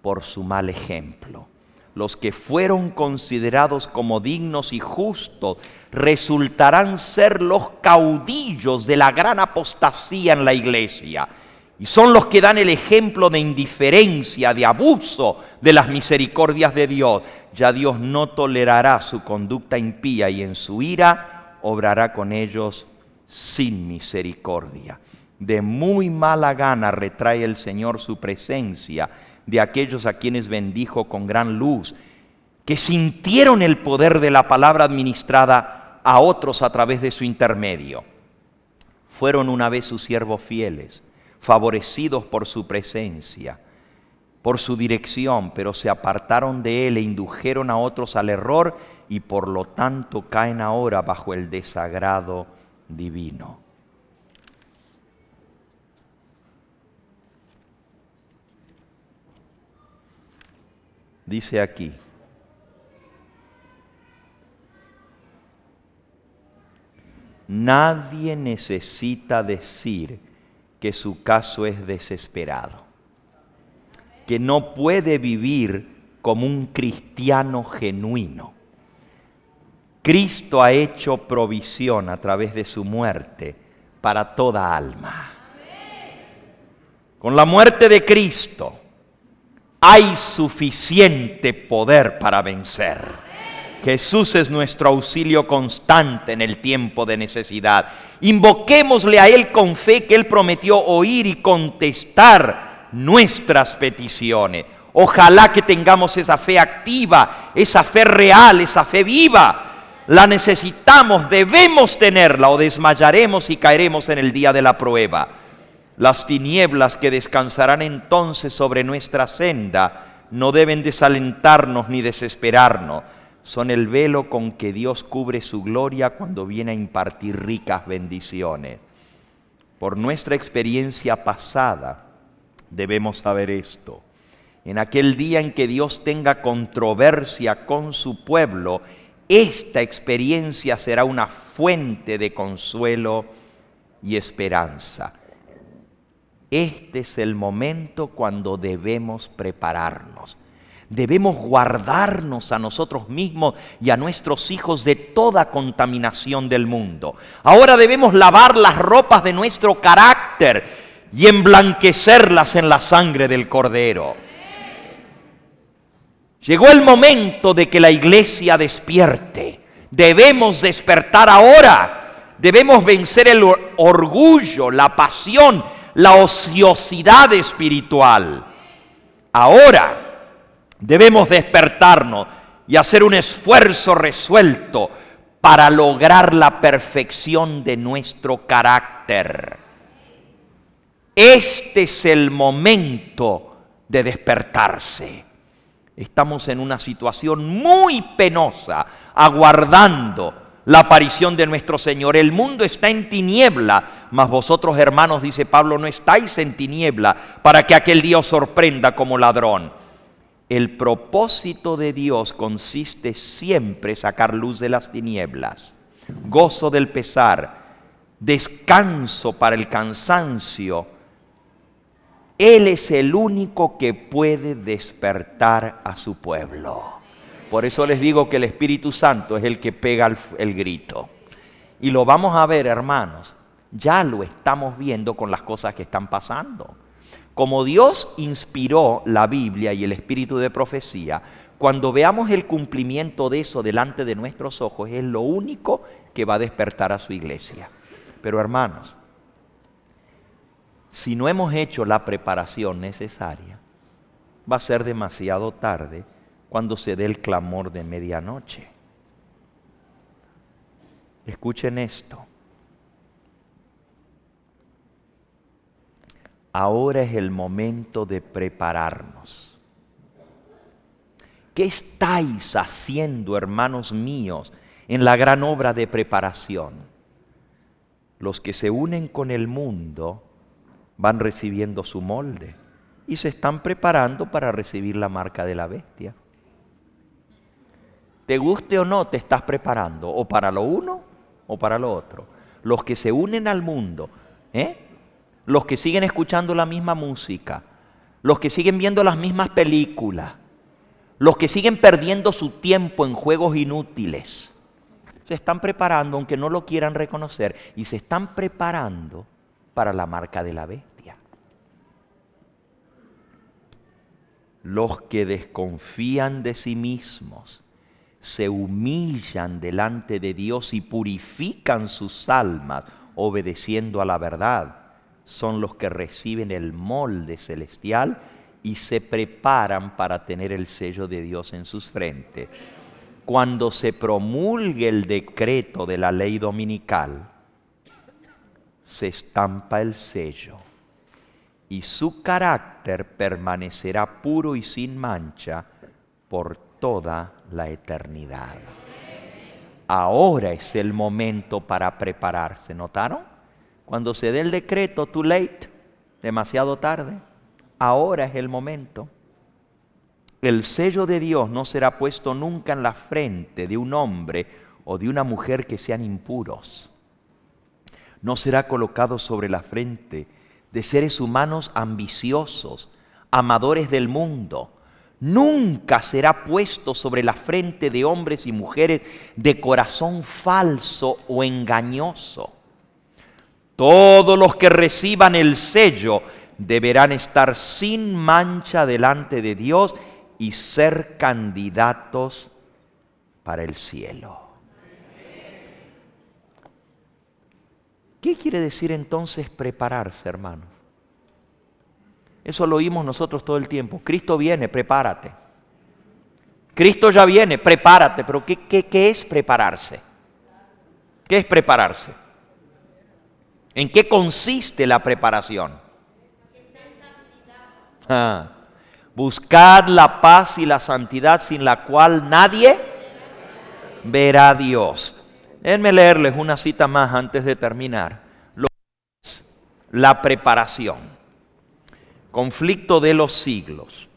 por su mal ejemplo. Los que fueron considerados como dignos y justos resultarán ser los caudillos de la gran apostasía en la iglesia. Y son los que dan el ejemplo de indiferencia, de abuso de las misericordias de Dios. Ya Dios no tolerará su conducta impía y en su ira obrará con ellos sin misericordia. De muy mala gana retrae el Señor su presencia de aquellos a quienes bendijo con gran luz, que sintieron el poder de la palabra administrada a otros a través de su intermedio. Fueron una vez sus siervos fieles, favorecidos por su presencia, por su dirección, pero se apartaron de él e indujeron a otros al error y por lo tanto caen ahora bajo el desagrado divino. Dice aquí: nadie necesita decir que su caso es desesperado, que no puede vivir como un cristiano genuino. Cristo ha hecho provisión a través de su muerte para toda alma. Con la muerte de Cristo hay suficiente poder para vencer. Jesús es nuestro auxilio constante en el tiempo de necesidad. Invoquémosle a Él con fe, que Él prometió oír y contestar nuestras peticiones. Ojalá que tengamos esa fe activa, esa fe real, esa fe viva. La necesitamos, debemos tenerla o desmayaremos y caeremos en el día de la prueba. Las tinieblas que descansarán entonces sobre nuestra senda no deben desalentarnos ni desesperarnos. Son el velo con que Dios cubre su gloria cuando viene a impartir ricas bendiciones. Por nuestra experiencia pasada debemos saber esto. En aquel día en que Dios tenga controversia con su pueblo, esta experiencia será una fuente de consuelo y esperanza. Este es el momento cuando debemos prepararnos. Debemos guardarnos a nosotros mismos y a nuestros hijos de toda contaminación del mundo. Ahora debemos lavar las ropas de nuestro carácter y emblanquecerlas en la sangre del Cordero. Llegó el momento de que la iglesia despierte. Debemos despertar ahora. Debemos vencer el orgullo, la pasión, la ociosidad espiritual. Ahora debemos despertarnos y hacer un esfuerzo resuelto para lograr la perfección de nuestro carácter. Este es el momento de despertarse. Estamos en una situación muy penosa, aguardando la aparición de nuestro Señor. El mundo está en tiniebla, mas vosotros, hermanos, dice Pablo, no estáis en tiniebla para que aquel día os sorprenda como ladrón. El propósito de Dios consiste siempre en sacar luz de las tinieblas, gozo del pesar, descanso para el cansancio. Él es el único que puede despertar a su pueblo. Por eso les digo que el Espíritu Santo es el que pega el grito. Y lo vamos a ver, hermanos, ya lo estamos viendo con las cosas que están pasando. Como Dios inspiró la Biblia y el espíritu de profecía, cuando veamos el cumplimiento de eso delante de nuestros ojos, es lo único que va a despertar a su iglesia. Pero hermanos, si no hemos hecho la preparación necesaria, va a ser demasiado tarde cuando se dé el clamor de medianoche. Escuchen esto. Ahora es el momento de prepararnos. ¿Qué estáis haciendo, hermanos míos, en la gran obra de preparación? Los que se unen con el mundo van recibiendo su molde y se están preparando para recibir la marca de la bestia. Te guste o no, te estás preparando o para lo uno o para lo otro. Los que se unen al mundo, los que siguen escuchando la misma música, los que siguen viendo las mismas películas, los que siguen perdiendo su tiempo en juegos inútiles, se están preparando, aunque no lo quieran reconocer, y se están preparando para la marca de la bestia. Los que desconfían de sí mismos, se humillan delante de Dios y purifican sus almas obedeciendo a la verdad, son los que reciben el molde celestial y se preparan para tener el sello de Dios en sus frentes. Cuando se promulgue el decreto de la ley dominical, se estampa el sello y su carácter permanecerá puro y sin mancha por toda la eternidad. Ahora es el momento para prepararse. ¿Notaron? Cuando se dé el decreto, too late, demasiado tarde. Ahora es el momento. El sello de Dios no será puesto nunca en la frente de un hombre o de una mujer que sean impuros. No será colocado sobre la frente de seres humanos ambiciosos, amadores del mundo. Nunca será puesto sobre la frente de hombres y mujeres de corazón falso o engañoso. Todos los que reciban el sello deberán estar sin mancha delante de Dios y ser candidatos para el cielo. ¿Qué quiere decir entonces prepararse, hermanos? Eso lo oímos nosotros todo el tiempo. Cristo viene, prepárate. Cristo ya viene, prepárate. Pero ¿qué es prepararse? ¿Qué es prepararse? ¿En qué consiste la preparación? Buscad la paz y la santidad sin la cual nadie verá a Dios. Déjenme leerles una cita más antes de terminar. Lo que es la preparación. Conflicto de los siglos.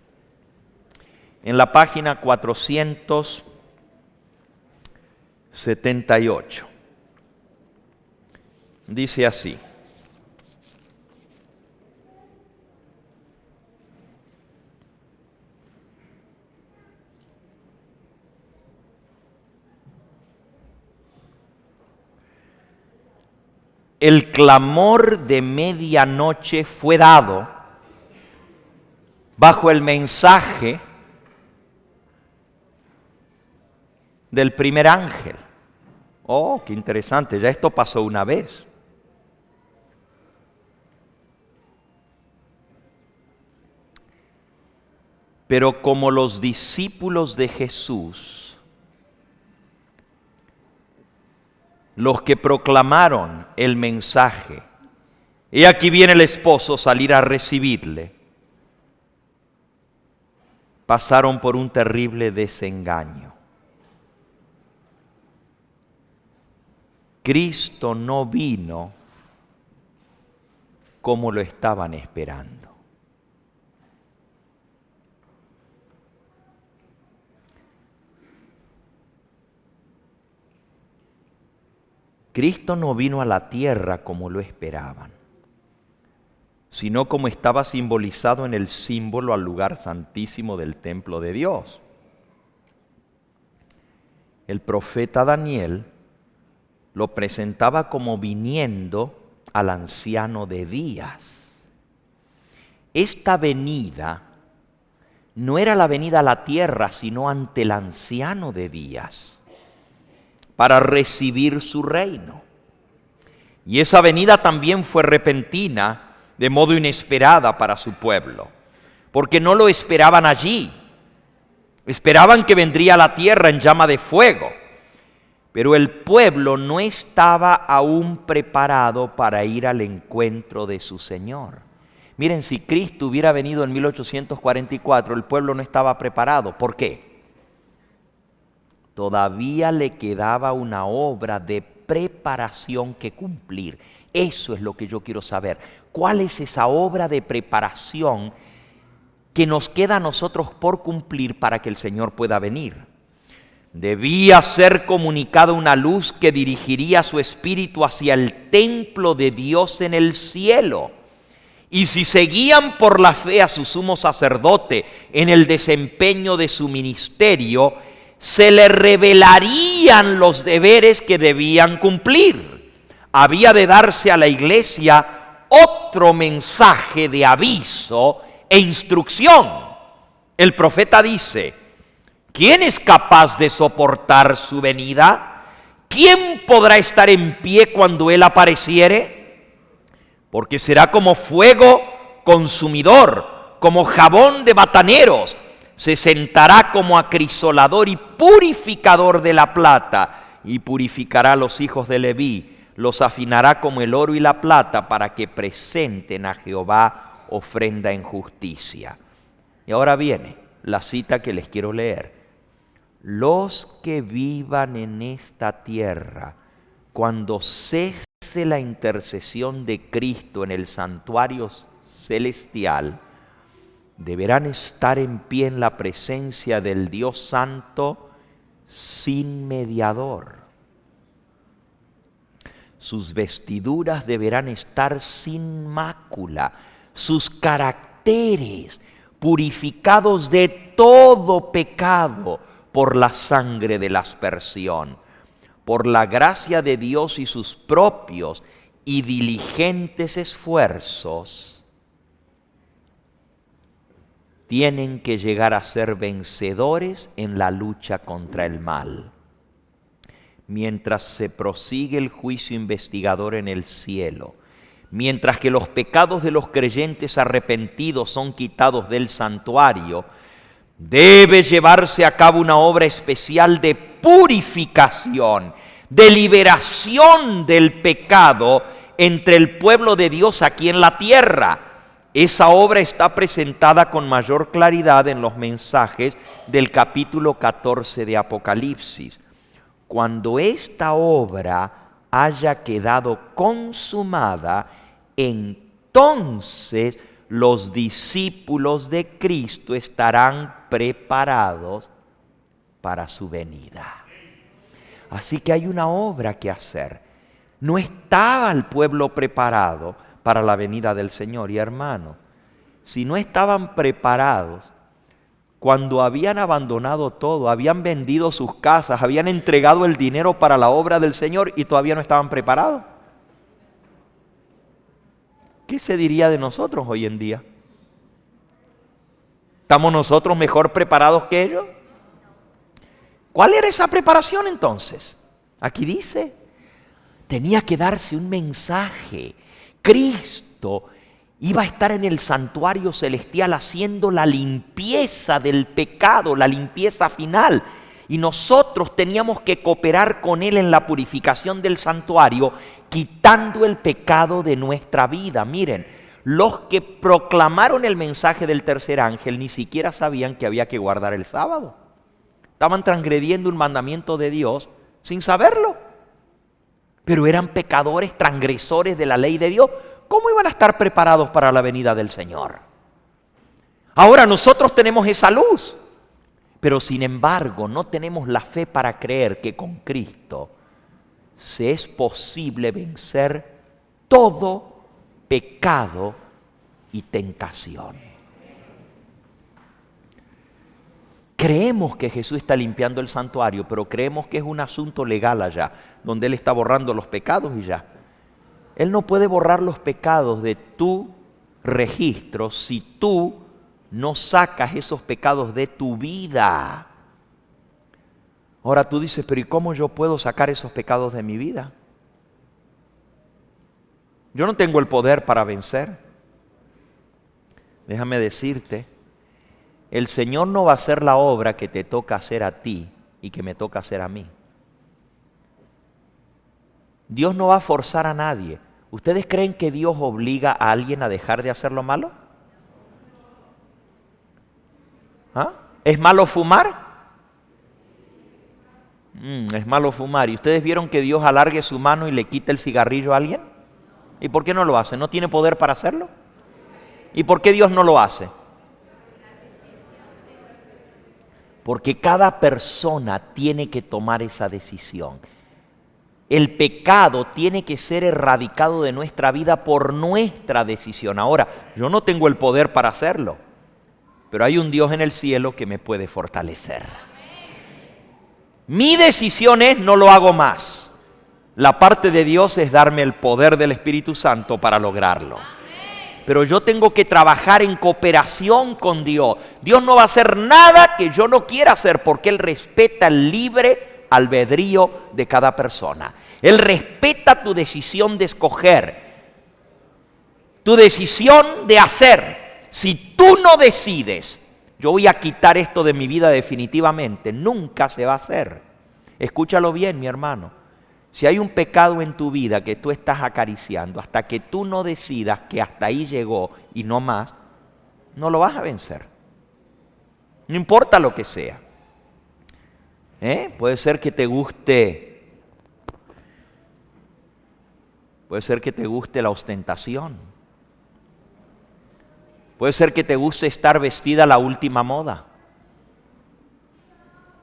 En la página 478. Dice así. El clamor de medianoche fue dado bajo el mensaje del primer ángel. Oh, qué interesante, ya esto pasó una vez. Pero como los discípulos de Jesús, los que proclamaron el mensaje, y aquí viene el esposo, salir a recibirle, pasaron por un terrible desengaño. Cristo no vino como lo estaban esperando. Cristo no vino a la tierra como lo esperaban, sino como estaba simbolizado en el símbolo al lugar santísimo del templo de Dios. El profeta Daniel lo presentaba como viniendo al anciano de días. Esta venida no era la venida a la tierra, sino ante el anciano de días, para recibir su reino. Y esa venida también fue repentina, de modo inesperada para su pueblo, porque no lo esperaban allí. Esperaban que vendría a la tierra en llama de fuego, pero el pueblo no estaba aún preparado para ir al encuentro de su Señor. Miren, si Cristo hubiera venido en 1844, el pueblo no estaba preparado. ¿Por qué? Todavía le quedaba una obra de preparación que cumplir. Eso es lo que yo quiero saber. ¿Cuál es esa obra de preparación que nos queda a nosotros por cumplir para que el Señor pueda venir? Debía ser comunicada una luz que dirigiría su espíritu hacia el templo de Dios en el cielo. Y si seguían por la fe a su sumo sacerdote en el desempeño de su ministerio, se le revelarían los deberes que debían cumplir. Había de darse a la iglesia otro mensaje de aviso e instrucción. El profeta dice: ¿quién es capaz de soportar su venida? ¿Quién podrá estar en pie cuando Él apareciere? Porque será como fuego consumidor, como jabón de bataneros. Se sentará como acrisolador y purificador de la plata, y purificará a los hijos de Leví, los afinará como el oro y la plata, para que presenten a Jehová ofrenda en justicia. Y ahora viene la cita que les quiero leer. Los que vivan en esta tierra, cuando cese la intercesión de Cristo en el santuario celestial, deberán estar en pie en la presencia del Dios Santo sin mediador. Sus vestiduras deberán estar sin mácula, sus caracteres purificados de todo pecado por la sangre de la aspersión. Por la gracia de Dios y sus propios y diligentes esfuerzos, tienen que llegar a ser vencedores en la lucha contra el mal. Mientras se prosigue el juicio investigador en el cielo, mientras que los pecados de los creyentes arrepentidos son quitados del santuario, debe llevarse a cabo una obra especial de purificación, de liberación del pecado entre el pueblo de Dios aquí en la tierra. Esa obra está presentada con mayor claridad en los mensajes del capítulo 14 de Apocalipsis. Cuando esta obra haya quedado consumada, entonces los discípulos de Cristo estarán preparados para su venida. Así que hay una obra que hacer. No estaba el pueblo preparado para la venida del Señor. Y hermano, si no estaban preparados, cuando habían abandonado todo, habían vendido sus casas, habían entregado el dinero para la obra del Señor y todavía no estaban preparados, ¿qué se diría de nosotros hoy en día? ¿Estamos nosotros mejor preparados que ellos? ¿Cuál era esa preparación entonces? Aquí dice, tenía que darse un mensaje. Cristo iba a estar en el santuario celestial haciendo la limpieza del pecado, la limpieza final. Y nosotros teníamos que cooperar con Él en la purificación del santuario, quitando el pecado de nuestra vida. Miren, los que proclamaron el mensaje del tercer ángel ni siquiera sabían que había que guardar el sábado. Estaban transgrediendo un mandamiento de Dios sin saberlo. Pero eran pecadores, transgresores de la ley de Dios. ¿Cómo iban a estar preparados para la venida del Señor? Ahora nosotros tenemos esa luz, pero sin embargo no tenemos la fe para creer que con Cristo se es posible vencer todo pecado y tentación. Creemos que Jesús está limpiando el santuario, pero creemos que es un asunto legal allá, donde Él está borrando los pecados y ya. Él no puede borrar los pecados de tu registro si tú no sacas esos pecados de tu vida. Ahora tú dices, pero ¿y cómo yo puedo sacar esos pecados de mi vida? Yo no tengo el poder para vencer. Déjame decirte, el Señor no va a hacer la obra que te toca hacer a ti y que me toca hacer a mí. Dios no va a forzar a nadie. ¿Ustedes creen que Dios obliga a alguien a dejar de hacer lo malo? ¿Ah? ¿Es malo fumar? Es malo fumar. ¿Y ustedes vieron que Dios alargue su mano y le quita el cigarrillo a alguien? ¿Y por qué no lo hace? ¿No tiene poder para hacerlo? ¿Y por qué Dios no lo hace? Porque cada persona tiene que tomar esa decisión. El pecado tiene que ser erradicado de nuestra vida por nuestra decisión. Ahora, yo no tengo el poder para hacerlo, pero hay un Dios en el cielo que me puede fortalecer. Mi decisión es: no lo hago más. La parte de Dios es darme el poder del Espíritu Santo para lograrlo. Pero yo tengo que trabajar en cooperación con Dios. Dios no va a hacer nada que yo no quiera hacer, porque Él respeta el libre albedrío de cada persona. Él respeta tu decisión de escoger, tu decisión de hacer. Si tú no decides, yo voy a quitar esto de mi vida definitivamente, nunca se va a hacer. Escúchalo bien, mi hermano. Si hay un pecado en tu vida que tú estás acariciando, hasta que tú no decidas que hasta ahí llegó y no más, no lo vas a vencer. No importa lo que sea. Puede ser que te guste la ostentación. Puede ser que te guste estar vestida a la última moda.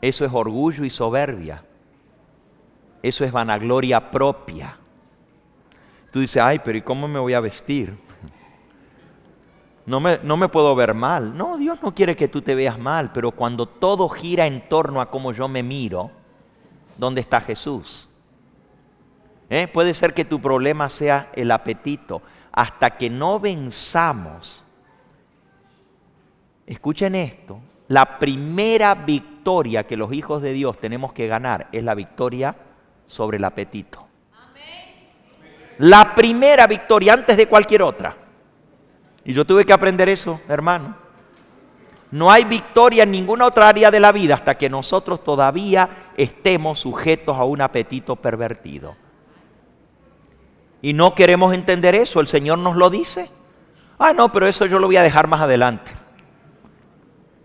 Eso es orgullo y soberbia. Eso es vanagloria propia. Tú dices: ay, pero ¿y cómo me voy a vestir? No me puedo ver mal. No, Dios no quiere que tú te veas mal, pero cuando todo gira en torno a cómo yo me miro, ¿dónde está Jesús? Puede ser que tu problema sea el apetito. Hasta que no venzamos, escuchen esto, la primera victoria que los hijos de Dios tenemos que ganar es la victoria sobre el apetito. La primera victoria antes de cualquier otra. Y yo tuve que aprender eso, hermano. No hay victoria en ninguna otra área de la vida hasta que nosotros todavía estemos sujetos a un apetito pervertido. Y no queremos entender eso, el Señor nos lo dice. Ah, no, pero eso yo lo voy a dejar más adelante.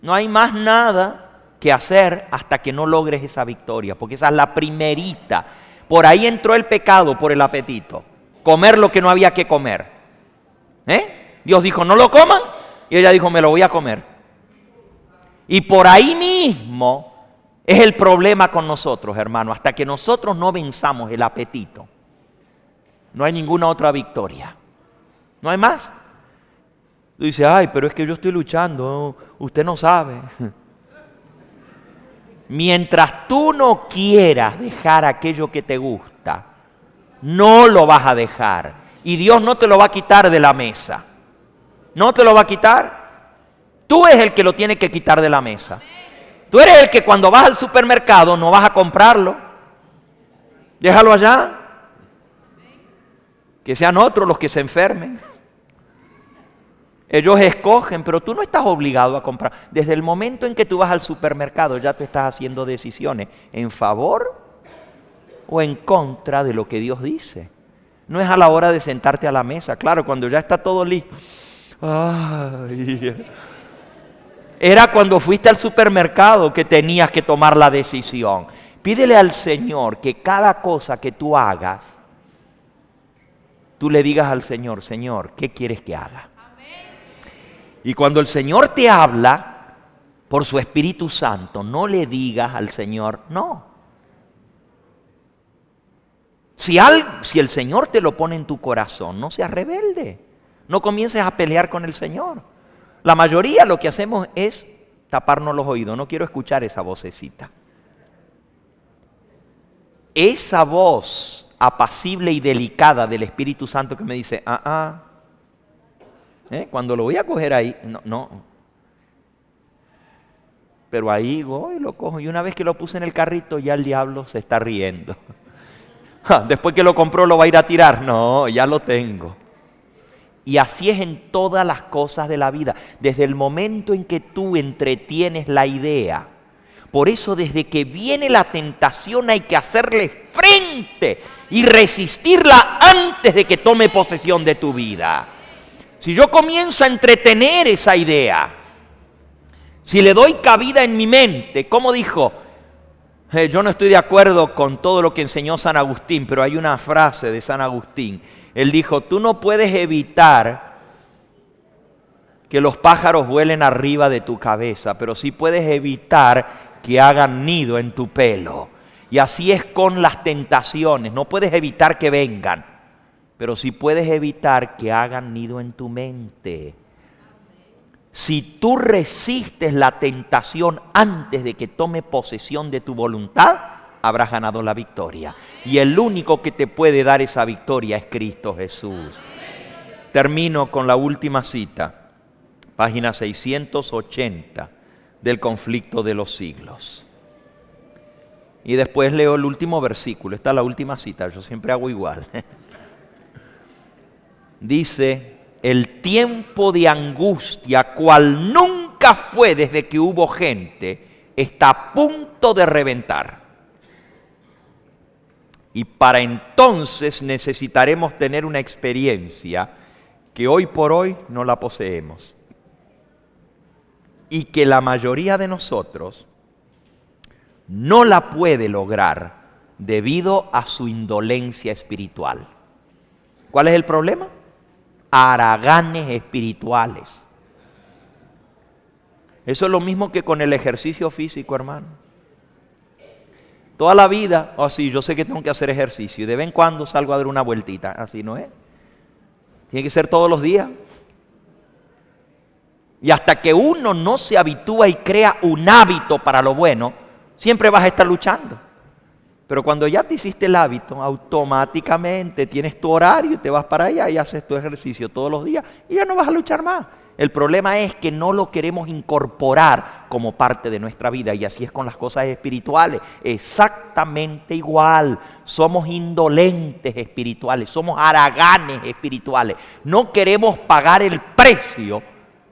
No hay más nada que hacer hasta que no logres esa victoria, porque esa es la primerita. Por ahí entró el pecado, por el apetito. Comer lo que no había que comer. Dios dijo: no lo coman, y ella dijo: me lo voy a comer. Y por ahí mismo es el problema con nosotros, hermano. Hasta que nosotros no venzamos el apetito, no hay ninguna otra victoria. No hay más. Tú dices: ay, pero es que yo estoy luchando, usted no sabe. Mientras tú no quieras dejar aquello que te gusta, no lo vas a dejar. Y Dios no te lo va a quitar de la mesa. No te lo va a quitar. Tú eres el que lo tiene que quitar de la mesa. Tú eres el que cuando vas al supermercado no vas a comprarlo. Déjalo allá. Que sean otros los que se enfermen. Ellos escogen, pero tú no estás obligado a comprar. Desde el momento en que tú vas al supermercado, ya tú estás haciendo decisiones en favor o en contra de lo que Dios dice. No es a la hora de sentarte a la mesa. Claro, cuando ya está todo listo. Ay. Era cuando fuiste al supermercado que tenías que tomar la decisión. Pídele al Señor que cada cosa que tú hagas, tú le digas al Señor: Señor, ¿qué quieres que haga? Y cuando el Señor te habla por su Espíritu Santo, no le digas al Señor no. Si el Señor te lo pone en tu corazón, no seas rebelde. No comiences a pelear con el Señor. La mayoría lo que hacemos es taparnos los oídos. No quiero escuchar esa vocecita. Esa voz apacible y delicada del Espíritu Santo que me dice: cuando lo voy a coger ahí, no. Pero ahí voy, lo cojo. Y una vez que lo puse en el carrito, ya el diablo se está riendo. Después que lo compró, ¿lo va a ir a tirar? No, ya lo tengo. Y así es en todas las cosas de la vida. Desde el momento en que tú entretienes la idea. Por eso desde que viene la tentación hay que hacerle frente y resistirla antes de que tome posesión de tu vida. Si yo comienzo a entretener esa idea, si le doy cabida en mi mente, como dijo, yo no estoy de acuerdo con todo lo que enseñó San Agustín, pero hay una frase de San Agustín. Él dijo: tú no puedes evitar que los pájaros vuelen arriba de tu cabeza, pero sí puedes evitar que hagan nido en tu pelo. Y así es con las tentaciones. No puedes evitar que vengan, pero sí puedes evitar que hagan nido en tu mente. Si tú resistes la tentación antes de que tome posesión de tu voluntad, habrás ganado la victoria. Y el único que te puede dar esa victoria es Cristo Jesús. Termino con la última cita, página 680 del Conflicto de los Siglos. Y después leo el último versículo. Esta es la última cita, yo siempre hago igual. Dice: el tiempo de angustia, cual nunca fue desde que hubo gente, está a punto de reventar. Y para entonces necesitaremos tener una experiencia que hoy por hoy no la poseemos. Y que la mayoría de nosotros no la puede lograr debido a su indolencia espiritual. ¿Cuál es el problema? Haraganes espirituales. Eso es lo mismo que con el ejercicio físico, hermano. Toda la vida, sí, yo sé que tengo que hacer ejercicio y de vez en cuando salgo a dar una vueltita. Así no es. Tiene que ser todos los días. Y hasta que uno no se habitúa y crea un hábito para lo bueno, siempre vas a estar luchando. Pero cuando ya te hiciste el hábito, automáticamente tienes tu horario y te vas para allá y haces tu ejercicio todos los días y ya no vas a luchar más. El problema es que no lo queremos incorporar como parte de nuestra vida, y así es con las cosas espirituales. Exactamente igual. Somos indolentes espirituales, somos haraganes espirituales. No queremos pagar el precio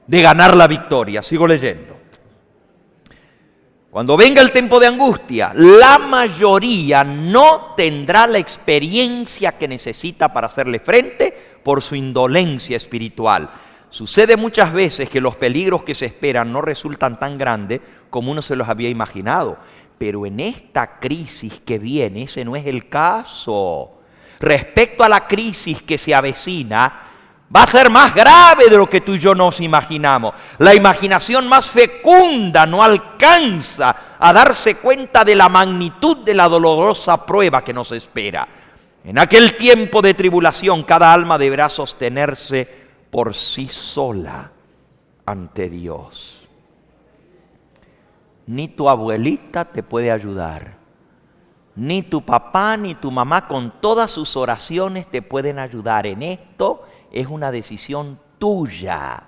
de ganar la victoria. Sigo leyendo. Cuando venga el tiempo de angustia, la mayoría no tendrá la experiencia que necesita para hacerle frente por su indolencia espiritual. Sucede muchas veces que los peligros que se esperan no resultan tan grandes como uno se los había imaginado. Pero en esta crisis que viene, ese no es el caso. Respecto a la crisis que se avecina, va a ser más grave de lo que tú y yo nos imaginamos. La imaginación más fecunda no alcanza a darse cuenta de la magnitud de la dolorosa prueba que nos espera. En aquel tiempo de tribulación, cada alma deberá sostenerse por sí sola ante Dios. Ni tu abuelita te puede ayudar, ni tu papá ni tu mamá con todas sus oraciones te pueden ayudar. En esto es una decisión tuya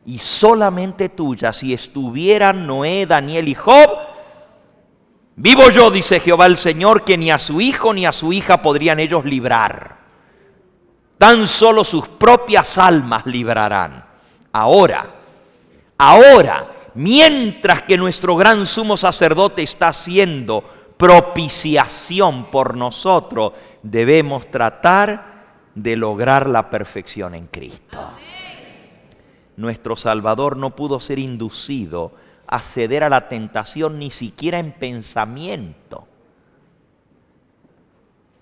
y solamente tuya. Si estuvieran Noé, Daniel y Job, vivo yo, dice Jehová el Señor, que ni a su hijo ni a su hija podrían ellos librar. Tan solo sus propias almas librarán. Ahora, mientras que nuestro gran sumo sacerdote está haciendo propiciación por nosotros, debemos tratar de lograr la perfección en Cristo. Nuestro Salvador no pudo ser inducido a ceder a la tentación ni siquiera en pensamiento.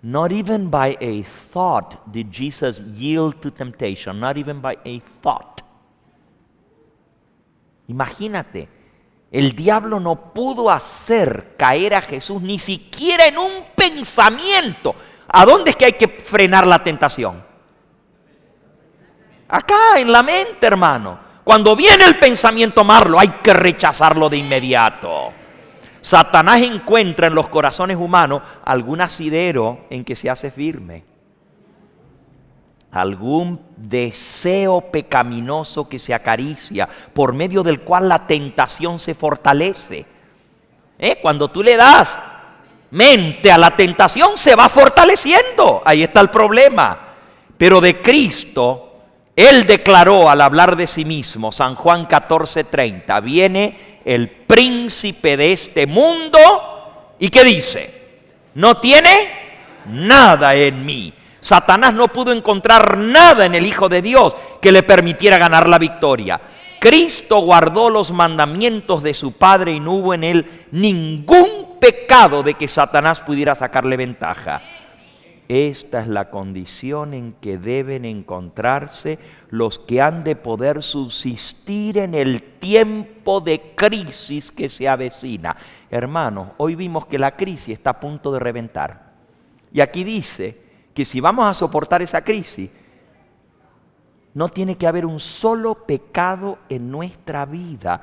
Not even by a thought did Jesus yield to temptation. Not even by a thought. Imagínate, el diablo no pudo hacer caer a Jesús ni siquiera en un pensamiento. ¿A dónde es que hay que frenar la tentación? Acá, en la mente, hermano. Cuando viene el pensamiento malo, hay que rechazarlo de inmediato. Satanás encuentra en los corazones humanos algún asidero en que se hace firme, algún deseo pecaminoso que se acaricia, por medio del cual la tentación se fortalece. Cuando tú le das mente a la tentación, se va fortaleciendo. Ahí está el problema. Pero de Cristo, Él declaró al hablar de sí mismo, San Juan 14:30, viene el príncipe de este mundo, ¿y qué dice? No tiene nada en mí. Satanás no pudo encontrar nada en el Hijo de Dios que le permitiera ganar la victoria. Cristo guardó los mandamientos de su Padre y no hubo en él ningún pecado de que Satanás pudiera sacarle ventaja. Esta es la condición en que deben encontrarse los que han de poder subsistir en el tiempo de crisis que se avecina. Hermanos, hoy vimos que la crisis está a punto de reventar. Y aquí dice que si vamos a soportar esa crisis, no tiene que haber un solo pecado en nuestra vida.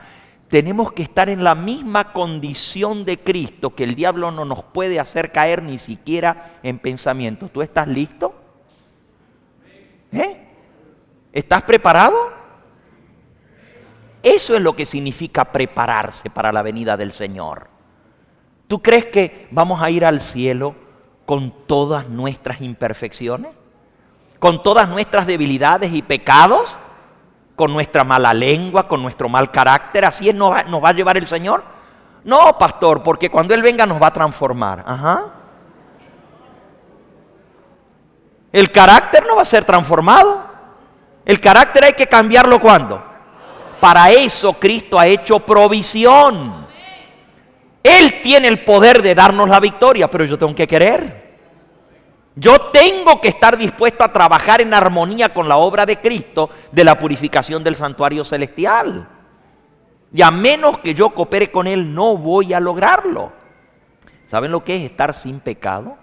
Tenemos que estar en la misma condición de Cristo, que el diablo no nos puede hacer caer ni siquiera en pensamiento. ¿Tú estás listo? ¿Estás preparado? Eso es lo que significa prepararse para la venida del Señor. ¿Tú crees que vamos a ir al cielo con todas nuestras imperfecciones? ¿Con todas nuestras debilidades y pecados? ¿Con nuestra mala lengua, con nuestro mal carácter? ¿Así nos va a llevar el Señor? No, pastor, porque cuando Él venga nos va a transformar. El carácter no va a ser transformado. El carácter hay que cambiarlo ¿cuándo? Para eso Cristo ha hecho provisión. Él tiene el poder de darnos la victoria, pero yo tengo que querer. Yo tengo que estar dispuesto a trabajar en armonía con la obra de Cristo de la purificación del santuario celestial. Y a menos que yo coopere con Él, no voy a lograrlo. ¿Saben lo que es estar sin pecado?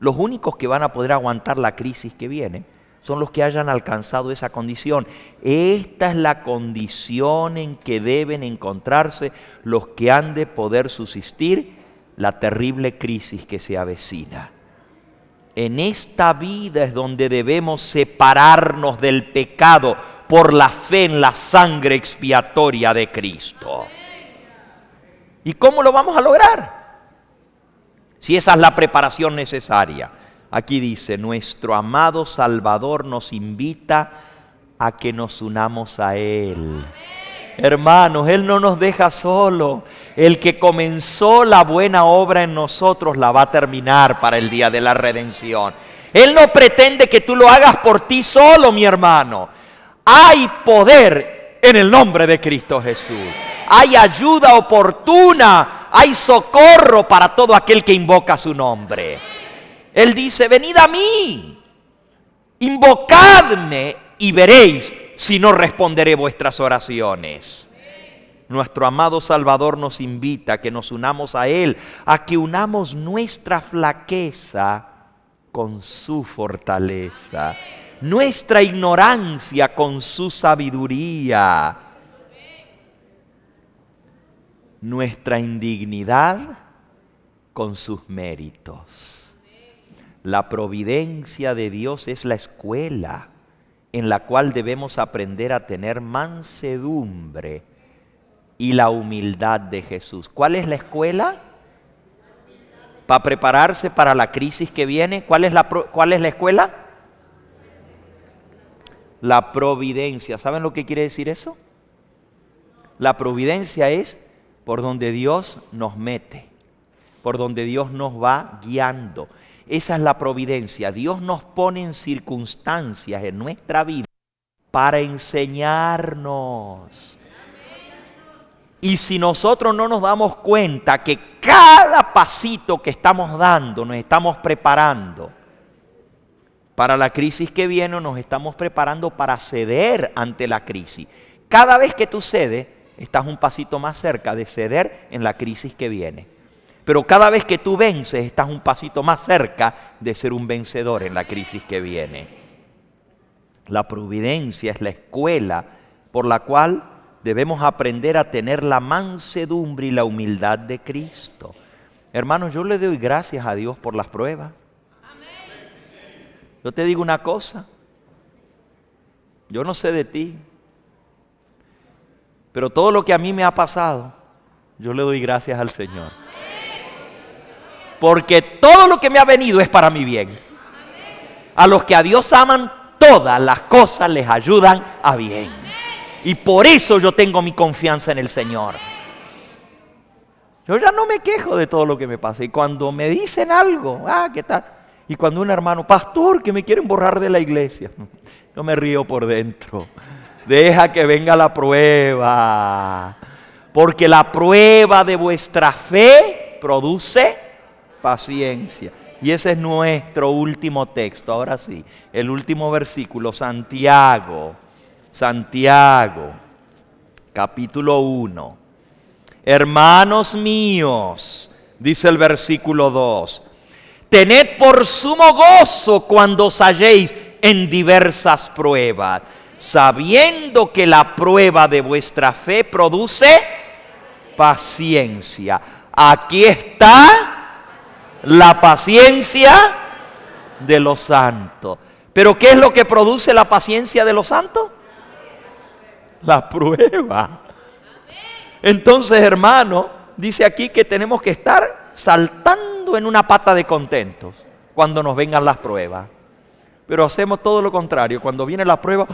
Los únicos que van a poder aguantar la crisis que viene son los que hayan alcanzado esa condición. Esta es la condición en que deben encontrarse los que han de poder subsistir la terrible crisis que se avecina. En esta vida es donde debemos separarnos del pecado por la fe en la sangre expiatoria de Cristo. ¿Y cómo lo vamos a lograr? Si esa es la preparación necesaria. Aquí dice, nuestro amado Salvador nos invita a que nos unamos a Él. Hermanos, Él no nos deja solo. El que comenzó la buena obra en nosotros la va a terminar para el día de la redención. Él no pretende que tú lo hagas por ti solo, mi hermano. Hay poder en el nombre de Cristo Jesús. Hay ayuda oportuna, hay socorro para todo aquel que invoca su nombre. Él dice, venid a mí, invocadme y veréis si no responderé vuestras oraciones. Nuestro amado Salvador nos invita a que nos unamos a Él, a que unamos nuestra flaqueza con su fortaleza, nuestra ignorancia con su sabiduría, nuestra indignidad con sus méritos. La providencia de Dios es la escuela en la cual debemos aprender a tener mansedumbre y la humildad de Jesús. ¿Cuál es la escuela? Para prepararse para la crisis que viene. ¿Cuál es la escuela? La providencia. ¿Saben lo que quiere decir eso? La providencia es por donde Dios nos mete, por donde Dios nos va guiando. Esa es la providencia. Dios nos pone en circunstancias en nuestra vida para enseñarnos. Y si nosotros no nos damos cuenta que cada pasito que estamos dando nos estamos preparando para la crisis que viene, nos estamos preparando para ceder ante la crisis. Cada vez que tú cedes, estás un pasito más cerca de ceder en la crisis que viene. Pero cada vez que tú vences, estás un pasito más cerca de ser un vencedor en la crisis que viene. La providencia es la escuela por la cual debemos aprender a tener la mansedumbre y la humildad de Cristo. Hermanos, yo le doy gracias a Dios por las pruebas. Yo te digo una cosa, yo no sé de ti, pero todo lo que a mí me ha pasado, yo le doy gracias al Señor. Porque todo lo que me ha venido es para mi bien. A los que a Dios aman, todas las cosas les ayudan a bien. Y por eso yo tengo mi confianza en el Señor. Yo ya no me quejo de todo lo que me pasa. Y cuando me dicen algo, ¿qué tal? Y cuando un hermano, pastor, que me quieren borrar de la iglesia, yo me río por dentro. Deja que venga la prueba. Porque la prueba de vuestra fe produce paciencia. Y ese es nuestro último texto. Ahora sí, el último versículo, Santiago, capítulo 1. Hermanos míos, dice el versículo 2, tened por sumo gozo cuando os halléis en diversas pruebas, sabiendo que la prueba de vuestra fe produce paciencia. Aquí está la paciencia de los santos. ¿Pero qué es lo que produce la paciencia de los santos? La prueba. Entonces, hermano, dice aquí que tenemos que estar saltando en una pata de contentos cuando nos vengan las pruebas. Pero hacemos todo lo contrario. Cuando viene la prueba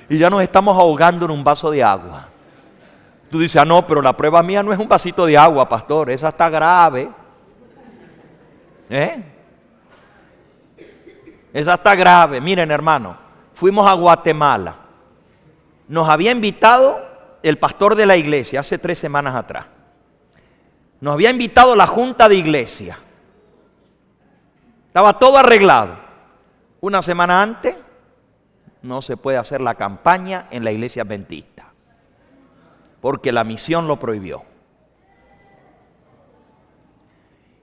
y ya nos estamos ahogando en un vaso de agua. Tú dices, no, pero la prueba mía no es un vasito de agua, pastor, esa está grave. Esa está grave. Miren, hermano, fuimos a Guatemala. Nos había invitado el pastor de la iglesia hace 3 semanas atrás. Nos había invitado la junta de iglesia. Estaba todo arreglado. Una semana antes no se puede hacer la campaña en la iglesia adventista, porque la misión lo prohibió.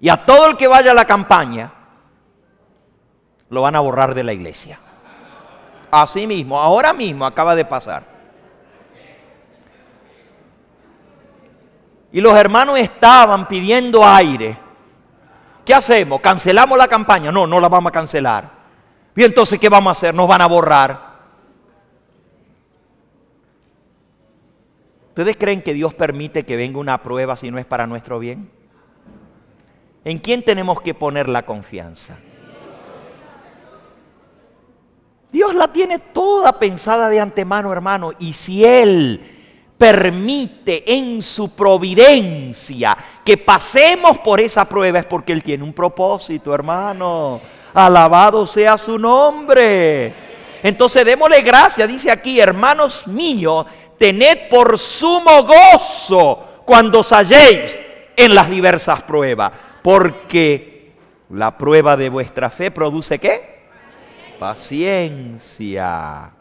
Y a todo el que vaya a la campaña lo van a borrar de la iglesia. Así mismo, ahora mismo acaba de pasar. Y los hermanos estaban pidiendo aire. ¿Qué hacemos? ¿Cancelamos la campaña? No, no la vamos a cancelar. Y entonces, ¿qué vamos a hacer? Nos van a borrar. ¿Ustedes creen que Dios permite que venga una prueba si no es para nuestro bien? ¿En quién tenemos que poner la confianza? Dios la tiene toda pensada de antemano, hermano. Y si Él permite en su providencia que pasemos por esa prueba, es porque Él tiene un propósito, hermano. Alabado sea su nombre. Entonces démosle gracias. Dice aquí, hermanos míos, tened por sumo gozo cuando os halléis en las diversas pruebas, porque la prueba de vuestra fe produce ¿qué? Paciencia.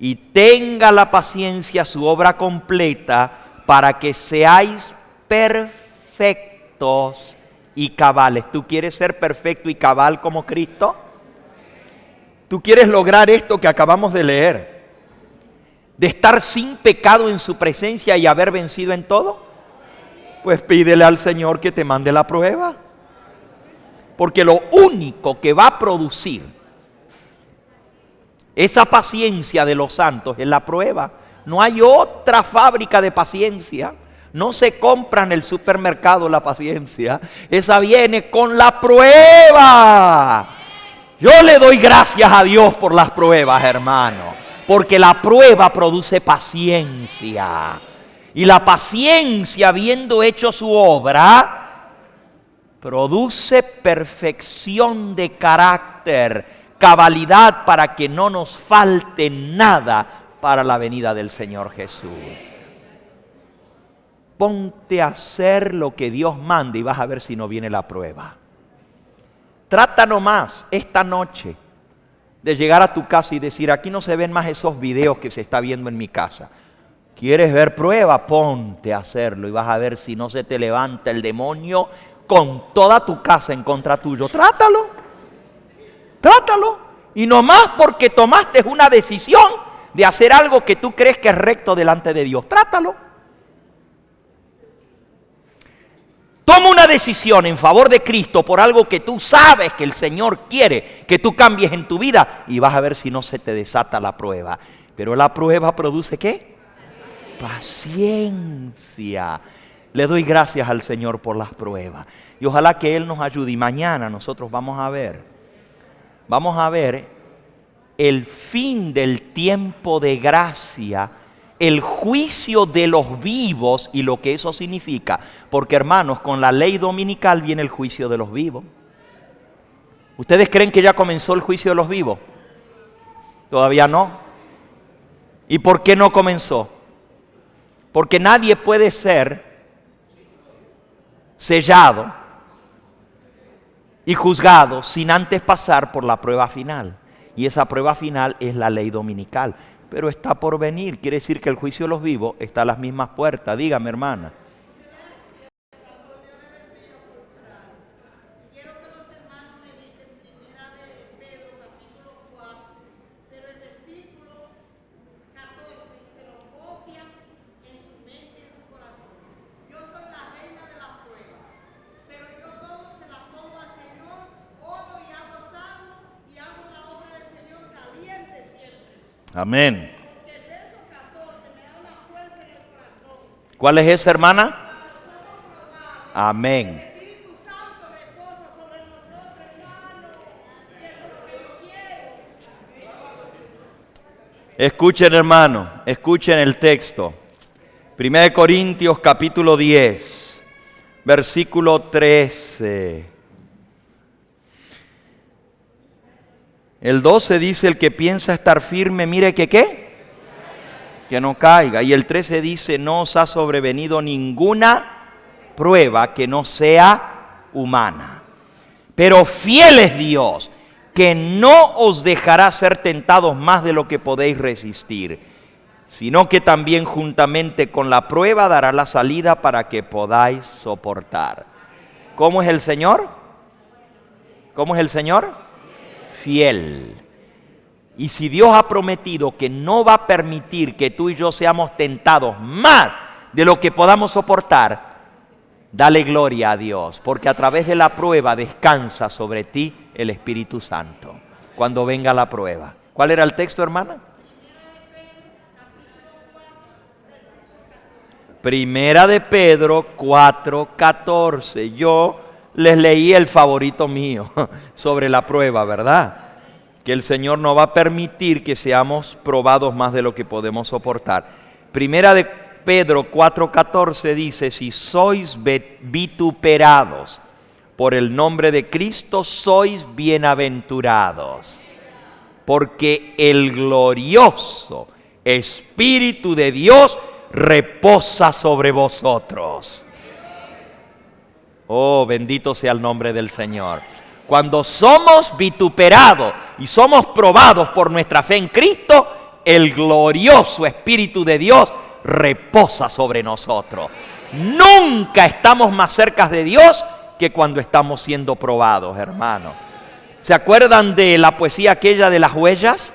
Y tenga la paciencia su obra completa para que seáis perfectos y cabales. ¿Tú quieres ser perfecto y cabal como Cristo? ¿Tú quieres lograr esto que acabamos de leer? ¿De estar sin pecado en su presencia y haber vencido en todo? Pues pídele al Señor que te mande la prueba. Porque lo único que va a producir esa paciencia de los santos es la prueba. No hay otra fábrica de paciencia. No se compra en el supermercado la paciencia. Esa viene con la prueba. Yo le doy gracias a Dios por las pruebas, hermano. Porque la prueba produce paciencia. Y la paciencia, habiendo hecho su obra, produce perfección de carácter, cabalidad para que no nos falte nada para la venida del Señor Jesús. Ponte a hacer lo que Dios manda y vas a ver si no viene la prueba. Trata nomás esta noche de llegar a tu casa y decir, aquí no se ven más esos videos que se está viendo en mi casa. ¿Quieres ver prueba? Ponte a hacerlo y vas a ver si no se te levanta el demonio con toda tu casa en contra tuyo. Trátalo. Y nomás porque tomaste una decisión de hacer algo que tú crees que es recto delante de Dios. Trátalo. Toma una decisión en favor de Cristo por algo que tú sabes que el Señor quiere que tú cambies en tu vida y vas a ver si no se te desata la prueba. Pero la prueba produce ¿qué? Paciencia. Le doy gracias al Señor por las pruebas. Y ojalá que Él nos ayude. Y mañana nosotros vamos a ver el fin del tiempo de gracia, el juicio de los vivos y lo que eso significa. Porque, hermanos, con la ley dominical viene el juicio de los vivos. ¿Ustedes creen que ya comenzó el juicio de los vivos? Todavía no. ¿Y por qué no comenzó? Porque nadie puede ser sellado y juzgados sin antes pasar por la prueba final. Y esa prueba final es la ley dominical. Pero está por venir, quiere decir que el juicio de los vivos está a las mismas puertas. Dígame, hermana. Amén. ¿Cuál es esa, hermana? Amén. Escuchen, hermano, escuchen el texto. 1 Corintios capítulo 10, versículo 13. El 12 dice, el que piensa estar firme, mire que ¿qué? Que no caiga. Y el 13 dice, no os ha sobrevenido ninguna prueba que no sea humana. Pero fiel es Dios, que no os dejará ser tentados más de lo que podéis resistir, sino que también juntamente con la prueba dará la salida para que podáis soportar. ¿Cómo es el Señor? ¿Cómo es el Señor? Fiel. Y si Dios ha prometido que no va a permitir que tú y yo seamos tentados más de lo que podamos soportar, dale gloria a Dios, porque a través de la prueba descansa sobre ti el Espíritu Santo, cuando venga la prueba. ¿Cuál era el texto, hermana? Primera de Pedro 4:14. Yo les leí el favorito mío sobre la prueba, ¿verdad? Que el Señor no va a permitir que seamos probados más de lo que podemos soportar. Primera de Pedro 4:14 dice, si sois vituperados por el nombre de Cristo, sois bienaventurados, porque el glorioso Espíritu de Dios reposa sobre vosotros. Oh, bendito sea el nombre del Señor. Cuando somos vituperados y somos probados por nuestra fe en Cristo, el glorioso Espíritu de Dios reposa sobre nosotros. Nunca estamos más cerca de Dios que cuando estamos siendo probados, hermanos. ¿Se acuerdan de la poesía aquella de las huellas?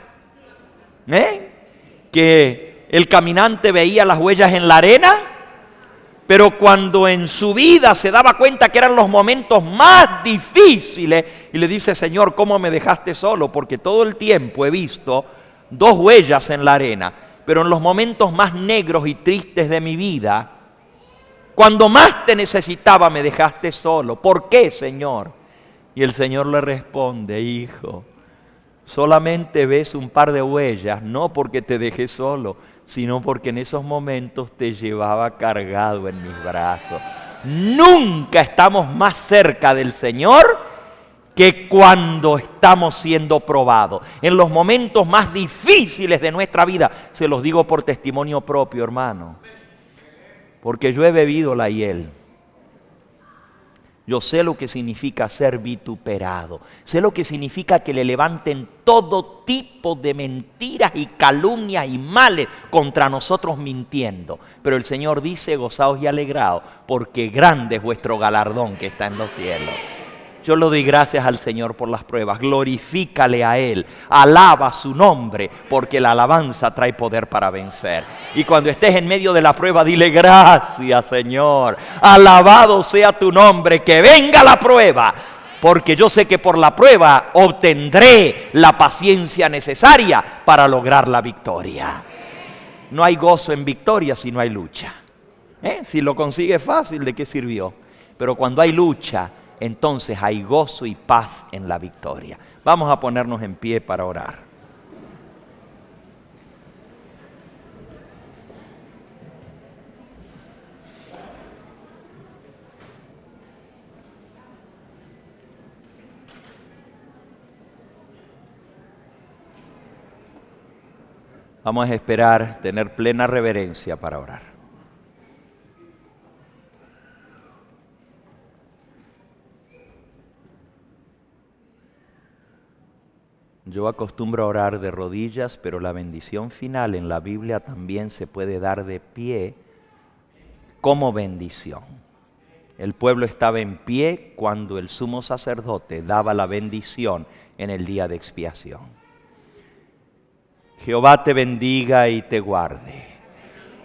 Que el caminante veía las huellas en la arena, pero cuando en su vida se daba cuenta que eran los momentos más difíciles, y le dice, Señor, ¿cómo me dejaste solo? Porque todo el tiempo he visto 2 huellas en la arena, pero en los momentos más negros y tristes de mi vida, cuando más te necesitaba, me dejaste solo. ¿Por qué, Señor? Y el Señor le responde, hijo, solamente ves un par de huellas, no porque te dejé solo, sino porque en esos momentos te llevaba cargado en mis brazos. Nunca estamos más cerca del Señor que cuando estamos siendo probados. En los momentos más difíciles de nuestra vida, se los digo por testimonio propio, hermano, porque yo he bebido la hiel. Yo sé lo que significa ser vituperado. Sé lo que significa que le levanten todo tipo de mentiras y calumnias y males contra nosotros mintiendo. Pero el Señor dice, gozaos y alegraos, porque grande es vuestro galardón que está en los cielos. Yo le doy gracias al Señor por las pruebas. Glorifícale a Él. Alaba su nombre, porque la alabanza trae poder para vencer. Y cuando estés en medio de la prueba, dile gracias, Señor. Alabado sea tu nombre. Que venga la prueba, porque yo sé que por la prueba obtendré la paciencia necesaria para lograr la victoria. No hay gozo en victoria si no hay lucha. Si lo consigue fácil, ¿de qué sirvió? Pero cuando hay lucha, entonces hay gozo y paz en la victoria. Vamos a ponernos en pie para orar. Vamos a esperar tener plena reverencia para orar. Yo acostumbro a orar de rodillas, pero la bendición final en la Biblia también se puede dar de pie como bendición. El pueblo estaba en pie cuando el sumo sacerdote daba la bendición en el día de expiación. Jehová te bendiga y te guarde.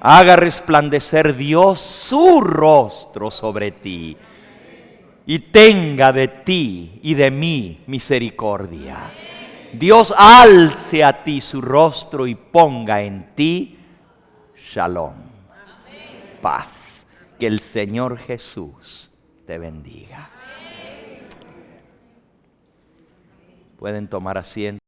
Haga resplandecer Dios su rostro sobre ti y tenga de ti y de mí misericordia. Dios alce a ti su rostro y ponga en ti shalom, paz. Que el Señor Jesús te bendiga. Pueden tomar asiento.